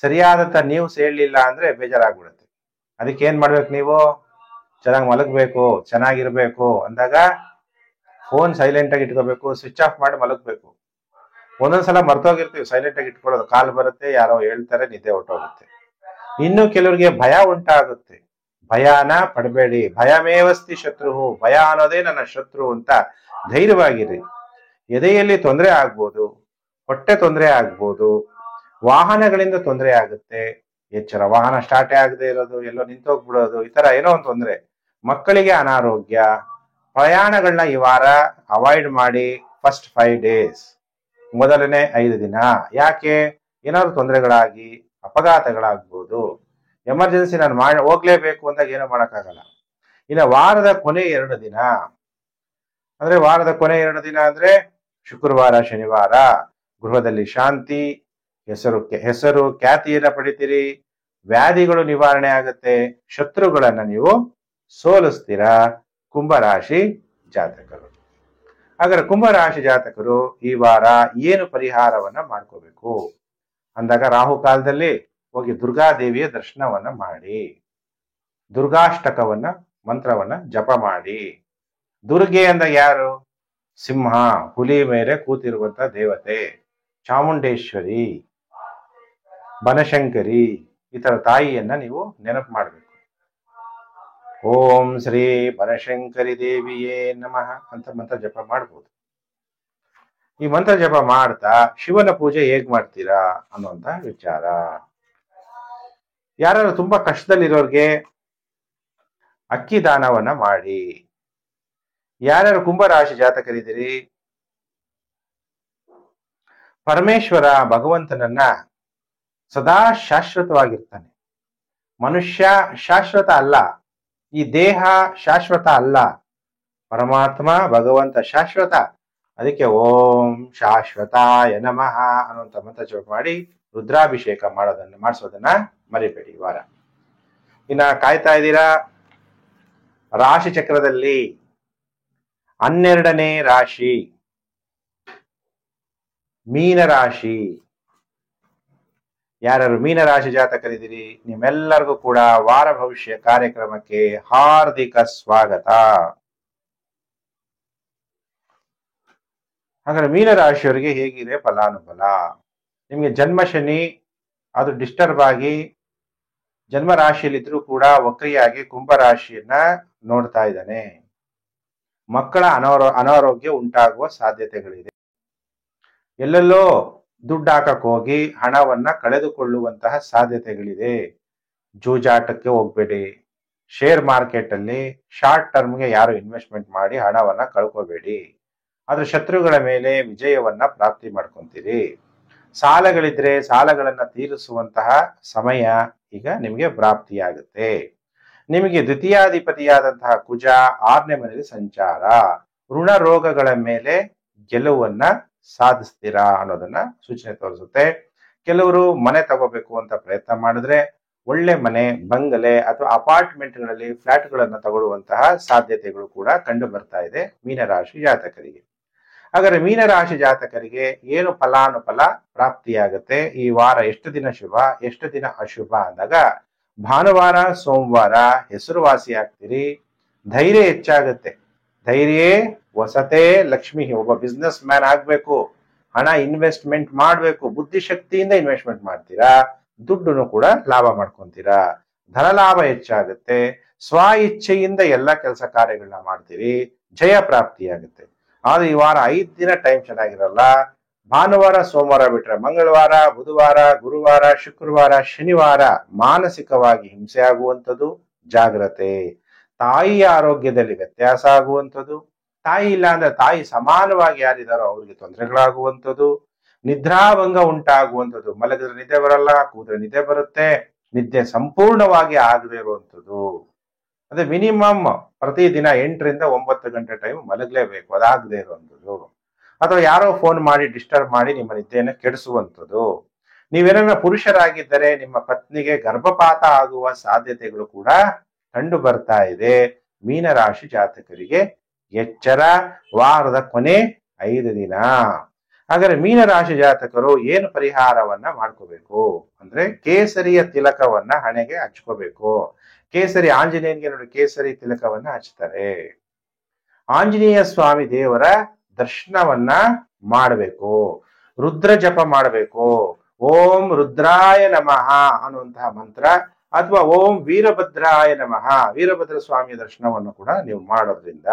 ಸರಿಯಾದಂತ ನ್ಯೂಸ್ ಹೇಳಲಿಲ್ಲ ಅಂದ್ರೆ ಬೇಜಾರಾಗ್ಬಿಡುತ್ತೆ. ಅದಕ್ಕೆ ಏನ್ ಮಾಡ್ಬೇಕು ನೀವು? ಚೆನ್ನಾಗಿ ಮಲಗಬೇಕು, ಚೆನ್ನಾಗಿರ್ಬೇಕು ಅಂದಾಗ ಫೋನ್ ಸೈಲೆಂಟ್ ಆಗಿ ಇಟ್ಕೋಬೇಕು, ಸ್ವಿಚ್ ಆಫ್ ಮಾಡಿ ಮಲಗಬೇಕು. ಒಂದೊಂದ್ಸಲ ಮರ್ತೋಗಿರ್ತೀವಿ ಸೈಲೆಂಟ್ ಆಗಿ ಇಟ್ಕೊಳ್ಳೋದು, ಕಾಲ್ ಬರುತ್ತೆ, ಯಾರೋ ಹೇಳ್ತಾರೆ, ನಿದ್ದೆ ಹೊಟ್ಟೋಗುತ್ತೆ. ಇನ್ನು ಕೆಲವರಿಗೆ ಭಯ ಉಂಟಾಗುತ್ತೆ. ಭಯನ ಪಡಬೇಡಿ, ಭಯಮೇವಸ್ತಿ ಶತ್ರು, ಭಯ ಅನ್ನೋದೇ ನನ್ನ ಶತ್ರು ಅಂತ ಧೈರ್ಯವಾಗಿರಿ. ಎದೆಯಲ್ಲಿ ತೊಂದರೆ ಆಗ್ಬೋದು, ಹೊಟ್ಟೆ ತೊಂದರೆ ಆಗ್ಬೋದು, ವಾಹನಗಳಿಂದ ತೊಂದರೆ ಆಗುತ್ತೆ, ಎಚ್ಚರ ವಾಹನ ಸ್ಟಾರ್ಟೇ ಆಗದೆ ಇರೋದು, ಎಲ್ಲೋ ನಿಂತೋಗ್ಬಿಡೋದು, ಈ ತರ ಏನೋ ಒಂದು ತೊಂದರೆ, ಮಕ್ಕಳಿಗೆ ಅನಾರೋಗ್ಯ, ಪ್ರಯಾಣಗಳನ್ನ ಈ ವಾರ ಅವಾಯ್ಡ್ ಮಾಡಿ. ಫಸ್ಟ್ 5 days, ಮೊದಲನೇ 5 ದಿನ. ಯಾಕೆ? ಏನಾದ್ರು ತೊಂದರೆಗಳಾಗಿ ಅಪಘಾತಗಳಾಗ್ಬೋದು, ಎಮರ್ಜೆನ್ಸಿ ನಾನು ಹೋಗ್ಲೇಬೇಕು ಅಂದಾಗ ಏನೋ ಮಾಡಕ್ಕಾಗಲ್ಲ. ಇನ್ನು ವಾರದ ಕೊನೆ 2 ದಿನ ಅಂದ್ರೆ, ವಾರದ ಕೊನೆ 2 ದಿನ ಅಂದ್ರೆ ಶುಕ್ರವಾರ ಶನಿವಾರ ಗೃಹದಲ್ಲಿ ಶಾಂತಿ, ಹೆಸರು ಖ್ಯಾತಿಯನ್ನ ಪಡಿತೀರಿ, ವ್ಯಾಧಿಗಳು ನಿವಾರಣೆ ಆಗುತ್ತೆ, ಶತ್ರುಗಳನ್ನ ನೀವು ಸೋಲಿಸ್ತೀರಾ. ಕುಂಭರಾಶಿ ಜಾತಕರು. ಹಾಗಾದ್ರೆ ಕುಂಭರಾಶಿ ಜಾತಕರು ಈ ವಾರ ಏನು ಪರಿಹಾರವನ್ನ ಮಾಡ್ಕೋಬೇಕು ಅಂದಾಗ, ರಾಹುಕಾಲದಲ್ಲಿ ಹೋಗಿ ದುರ್ಗಾದೇವಿಯ ದರ್ಶನವನ್ನ ಮಾಡಿ, ದುರ್ಗಾಷ್ಟಕವನ್ನ ಮಂತ್ರವನ್ನ ಜಪ ಮಾಡಿ. ದುರ್ಗೆ ಅಂದ ಯಾರು? ಸಿಂಹ, ಹುಲಿ ಮೇಲೆ ಕೂತಿರುವಂತ ದೇವತೆ, ಚಾಮುಂಡೇಶ್ವರಿ, ಬನಶಂಕರಿ, ಈ ತರ ತಾಯಿಯನ್ನ ನೀವು ನೆನಪು ಮಾಡಬೇಕು. ಓಂ ಶ್ರೀ ಬನಶಂಕರಿ ದೇವಿಯೇ ನಮಃ ಅಂತ ಮಂತ್ರ ಜಪ ಮಾಡ್ಬೋದು. ಈ ಮಂತ್ರ ಜಪ ಮಾಡ್ತಾ ಶಿವನ ಪೂಜೆ ಹೇಗ್ ಮಾಡ್ತೀರಾ ಅನ್ನುವಂತ ವಿಚಾರ. ಯಾರು ತುಂಬಾ ಕಷ್ಟದಲ್ಲಿರೋರ್ಗೆ ಅಕ್ಕಿ ದಾನವನ್ನ ಮಾಡಿ. ಯಾರ್ಯಾರು ಕುಂಭರಾಶಿ ಜಾತಕರಿದ್ದೀರಿ, ಪರಮೇಶ್ವರ ಭಗವಂತನನ್ನ ಸದಾ ಶಾಶ್ವತವಾಗಿರ್ತಾನೆ. ಮನುಷ್ಯ ಶಾಶ್ವತ ಅಲ್ಲ, ಈ ದೇಹ ಶಾಶ್ವತ ಅಲ್ಲ, ಪರಮಾತ್ಮ ಭಗವಂತ ಶಾಶ್ವತ. ಅದಕ್ಕೆ ಓಂ ಶಾಶ್ವತಾಯ ನಮಃ ಅನ್ನುವಂಥ ಮಂತ್ರ ಜಪ ಮಾಡಿ ರುದ್ರಾಭಿಷೇಕ ಮಾಡಿಸೋದನ್ನ ಮರಿಬೇಡಿ ವಾರ. ಇನ್ನ ಕಾಯ್ತಾ ಇದ್ದೀರಾ, ರಾಶಿ ಚಕ್ರದಲ್ಲಿ 12ನೇ ರಾಶಿ ಮೀನರಾಶಿ. ಯಾರು ಮೀನರಾಶಿ ಜಾತಕರಿದ್ದೀರಿ, ನಿಮ್ಮೆಲ್ಲರಿಗೂ ಕೂಡ ವಾರ ಭವಿಷ್ಯ ಕಾರ್ಯಕ್ರಮಕ್ಕೆ ಹಾರ್ದಿಕ ಸ್ವಾಗತ. ಹಾಗಾದ್ರೆ ಮೀನರಾಶಿಯವರಿಗೆ ಹೇಗಿದೆ ಫಲಾನುಫಲ? ನಿಮ್ಗೆ ಜನ್ಮ ಶನಿ ಅದು ಡಿಸ್ಟರ್ಬ್ ಆಗಿ ಜನ್ಮ ರಾಶಿಯಲ್ಲಿದ್ರೂ ಕೂಡ ವಕ್ರಿಯಾಗಿ ಕುಂಭರಾಶಿಯನ್ನ ನೋಡ್ತಾ ಇದ್ದಾನೆ. ಮಕ್ಕಳ ಅನಾರೋಗ್ಯ ಉಂಟಾಗುವ ಸಾಧ್ಯತೆಗಳಿದೆ. ಎಲ್ಲೆಲ್ಲೋ ದುಡ್ಡು ಹಾಕಕ್ ಹೋಗಿ ಹಣವನ್ನ ಕಳೆದುಕೊಳ್ಳುವಂತಹ ಸಾಧ್ಯತೆಗಳಿದೆ. ಜೂಜಾಟಕ್ಕೆ ಹೋಗ್ಬೇಡಿ. ಶೇರ್ ಮಾರ್ಕೆಟ್ ಅಲ್ಲಿ ಶಾರ್ಟ್ ಟರ್ಮ್ಗೆ ಯಾರು ಇನ್ವೆಸ್ಟ್ಮೆಂಟ್ ಮಾಡಿ ಹಣವನ್ನ ಕಳ್ಕೋಬೇಡಿ. ಆದ್ರೆ ಶತ್ರುಗಳ ಮೇಲೆ ವಿಜಯವನ್ನ ಪ್ರಾಪ್ತಿ ಮಾಡ್ಕೊಂತೀರಿ. ಸಾಲಗಳಿದ್ರೆ ಸಾಲಗಳನ್ನ ತೀರಿಸುವಂತಹ ಸಮಯ ಈಗ ನಿಮಗೆ ಪ್ರಾಪ್ತಿಯಾಗುತ್ತೆ. ನಿಮಗೆ ದ್ವಿತೀಯಾಧಿಪತಿಯಾದಂತಹ ಕುಜ 6ನೇ ಮನೆಯಲ್ಲಿ ಸಂಚಾರ, ಋಣ ರೋಗಗಳ ಮೇಲೆ ಗೆಲುವನ್ನ ಸಾಧಿಸ್ತೀರಾ ಅನ್ನೋದನ್ನ ಸೂಚನೆ ತೋರಿಸುತ್ತೆ. ಕೆಲವರು ಮನೆ ತಗೋಬೇಕು ಅಂತ ಪ್ರಯತ್ನ ಮಾಡಿದ್ರೆ ಒಳ್ಳೆ ಮನೆ, ಬಂಗಲೆ ಅಥವಾ ಅಪಾರ್ಟ್ಮೆಂಟ್ಗಳಲ್ಲಿ ಫ್ಲಾಟ್ಗಳನ್ನ ತಗೊಳ್ಳುವಂತಹ ಸಾಧ್ಯತೆಗಳು ಕೂಡ ಕಂಡು ಬರ್ತಾ ಇದೆ ಮೀನರಾಶಿ ಜಾತಕರಿಗೆ. ಹಾಗಾದ್ರೆ ಮೀನರಾಶಿ ಜಾತಕರಿಗೆ ಏನು ಫಲಾನುಫಲ ಪ್ರಾಪ್ತಿಯಾಗುತ್ತೆ ಈ ವಾರ? ಎಷ್ಟು ದಿನ ಶುಭ, ಎಷ್ಟು ದಿನ ಅಶುಭ ಅಂದಾಗ, ಭಾನುವಾರ ಸೋಮವಾರ ಹೆಸರುವಾಸಿ ಆಗ್ತೀರಿ, ಧೈರ್ಯ ಹೆಚ್ಚಾಗುತ್ತೆ. ಧೈರ್ಯ ವಸತೆ ಲಕ್ಷ್ಮಿ. ಒಬ್ಬ ಬಿಸ್ನೆಸ್ ಮ್ಯಾನ್ ಆಗ್ಬೇಕು, ಹಣ ಇನ್ವೆಸ್ಟ್ಮೆಂಟ್ ಮಾಡ್ಬೇಕು, ಬುದ್ಧಿಶಕ್ತಿಯಿಂದ ಇನ್ವೆಸ್ಟ್ಮೆಂಟ್ ಮಾಡ್ತೀರಾ, ದುಡ್ಡನ್ನು ಕೂಡ ಲಾಭ ಮಾಡ್ಕೊಂತೀರಾ, ಧನ ಲಾಭ ಹೆಚ್ಚಾಗುತ್ತೆ, ಸ್ವ ಇಚ್ಛೆಯಿಂದ ಎಲ್ಲ ಕೆಲಸ ಕಾರ್ಯಗಳನ್ನ ಮಾಡ್ತೀರಿ, ಜಯ ಪ್ರಾಪ್ತಿಯಾಗುತ್ತೆ. ಆದ್ರೆ ಈ ವಾರ 5 ದಿನ ಟೈಮ್ ಚೆನ್ನಾಗಿರಲ್ಲ. ಭಾನುವಾರ ಸೋಮವಾರ ಬಿಟ್ರೆ ಮಂಗಳವಾರ, ಬುಧವಾರ, ಗುರುವಾರ, ಶುಕ್ರವಾರ, ಶನಿವಾರ ಮಾನಸಿಕವಾಗಿ ಹಿಂಸೆ ಆಗುವಂಥದ್ದು, ಜಾಗ್ರತೆ. ತಾಯಿಯ ಆರೋಗ್ಯದಲ್ಲಿ ವ್ಯತ್ಯಾಸ ಆಗುವಂಥದ್ದು, ತಾಯಿ ಇಲ್ಲ ಅಂದ್ರೆ ತಾಯಿ ಸಮಾನವಾಗಿ ಯಾರಿದಾರೋ ಅವ್ರಿಗೆ ತೊಂದರೆಗಳಾಗುವಂಥದ್ದು, ನಿದ್ರಾಭಂಗ ಉಂಟಾಗುವಂಥದ್ದು. ಮಲಗಿದ್ರೆ ನಿದ್ದೆ ಬರಲ್ಲ, ಕೂತ್ರೆ ನಿದ್ದೆ ಬರುತ್ತೆ, ನಿದ್ದೆ ಸಂಪೂರ್ಣವಾಗಿ ಆಗದೆ ಇರುವಂಥದ್ದು. ಅದೇ ಮಿನಿಮಮ್ ಪ್ರತಿದಿನ 8 ರಿಂದ 9 ಗಂಟೆ ಟೈಮ್ ಮಲಗಲೇಬೇಕು, ಅದಾಗದೆ ಇರುವಂಥದ್ದು. ಅಥವಾ ಯಾರೋ ಫೋನ್ ಮಾಡಿ ಡಿಸ್ಟರ್ಬ್ ಮಾಡಿ ನಿಮ್ಮ ನಿದ್ದೆಯನ್ನು ಕೆಡಿಸುವಂಥದ್ದು. ನೀವೇನ ಪುರುಷರಾಗಿದ್ದರೆ ನಿಮ್ಮ ಪತ್ನಿಗೆ ಗರ್ಭಪಾತ ಆಗುವ ಸಾಧ್ಯತೆಗಳು ಕೂಡ ಕಂಡು ಬರ್ತಾ ಇದೆ. ಮೀನರಾಶಿ ಜಾತಕರಿಗೆ ಎಚ್ಚರ, ವಾರದ ಕೊನೆ 5 ದಿನ. ಹಾಗಾದ್ರೆ ಮೀನರಾಶಿ ಜಾತಕರು ಏನು ಪರಿಹಾರವನ್ನ ಮಾಡ್ಕೋಬೇಕು ಅಂದ್ರೆ, ಕೇಸರಿಯ ತಿಲಕವನ್ನ ಹಣೆಗೆ ಹಚ್ಕೋಬೇಕು. ಕೇಸರಿ ಆಂಜನೇಯನಿಗೆ ನೋಡಿ ಕೇಸರಿ ತಿಲಕವನ್ನ ಹಚ್ತಾರೆ. ಆಂಜನೇಯ ಸ್ವಾಮಿ ದೇವರ ದರ್ಶನವನ್ನ ಮಾಡಬೇಕು, ರುದ್ರ ಜಪ ಮಾಡಬೇಕು. ಓಂ ರುದ್ರಾಯ ನಮಃ ಅನ್ನುವಂತಹ ಮಂತ್ರ ಅಥವಾ ಓಂ ವೀರಭದ್ರಾಯ ನಮಃ, ವೀರಭದ್ರ ಸ್ವಾಮಿಯ ದರ್ಶನವನ್ನು ಕೂಡ ನೀವು ಮಾಡೋದ್ರಿಂದ,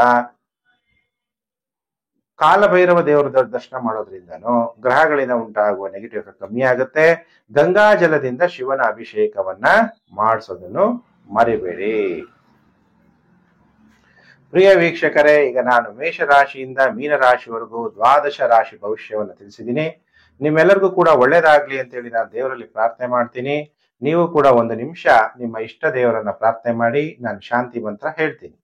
ಕಾಲಭೈರವ ದೇವರ ದರ್ಶನ ಮಾಡೋದ್ರಿಂದನೂ ಗ್ರಹಗಳಿಂದ ಉಂಟಾಗುವ ನೆಗೆಟಿವ್ ಎಫೆಕ್ಟ್ ಕಮ್ಮಿ ಆಗುತ್ತೆ. ಗಂಗಾ ಜಲದಿಂದ ಶಿವನ ಅಭಿಷೇಕವನ್ನ ಮಾಡಿಸೋದನ್ನು ಮರಿಬೇಡಿ. ಪ್ರಿಯ ವೀಕ್ಷಕರೇ, ಈಗ ನಾನು ಮೇಷರಾಶಿಯಿಂದ ಮೀನರಾಶಿವರೆಗೂ 12 ರಾಶಿ ಭವಿಷ್ಯವನ್ನು ತಿಳಿಸಿದ್ದೀನಿ. ನಿಮ್ಮೆಲ್ಲರಿಗೂ ಕೂಡ ಒಳ್ಳೇದಾಗ್ಲಿ ಅಂತೇಳಿ ನಾನು ದೇವರಲ್ಲಿ ಪ್ರಾರ್ಥನೆ ಮಾಡ್ತೀನಿ. ನೀವು ಕೂಡ 1 ನಿಮಿಷ ನಿಮ್ಮ ಇಷ್ಟ ದೇವರನ್ನ ಪ್ರಾರ್ಥನೆ ಮಾಡಿ ನಾನು ಶಾಂತಿ ಮಂತ್ರ ಹೇಳ್ತೀನಿ.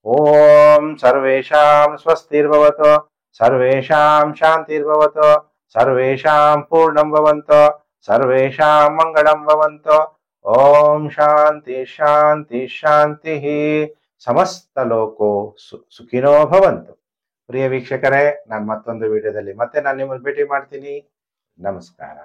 ಓಂ ಸರ್ವೇಷಾಂ ಸ್ವಸ್ತಿರ್ಭವತು, ಸರ್ವೇಷಾಂ ಶಾಂತಿರ್ಭವತು, ಸರ್ವೇಷಾಂ ಪೂರ್ಣಂ ಭವಂತು, ಸರ್ವೇಷಾಂ ಮಂಗಳಂ ಭವಂತು. ಓಂ ಶಾಂತಿ ಶಾಂತಿ ಶಾಂತಿ. ಸಮಸ್ತ ಲೋಕೋ ಸುಖಿನೋ ಭವಂತು. ಪ್ರಿಯ ವೀಕ್ಷಕರೇ, ನಾನು ಮತ್ತೊಂದು ವಿಡಿಯೋದಲ್ಲಿ ಮತ್ತೆ ನಾನು ನಿಮ್ಮನ್ನು ಭೇಟಿ ಮಾಡ್ತೀನಿ. ನಮಸ್ಕಾರ.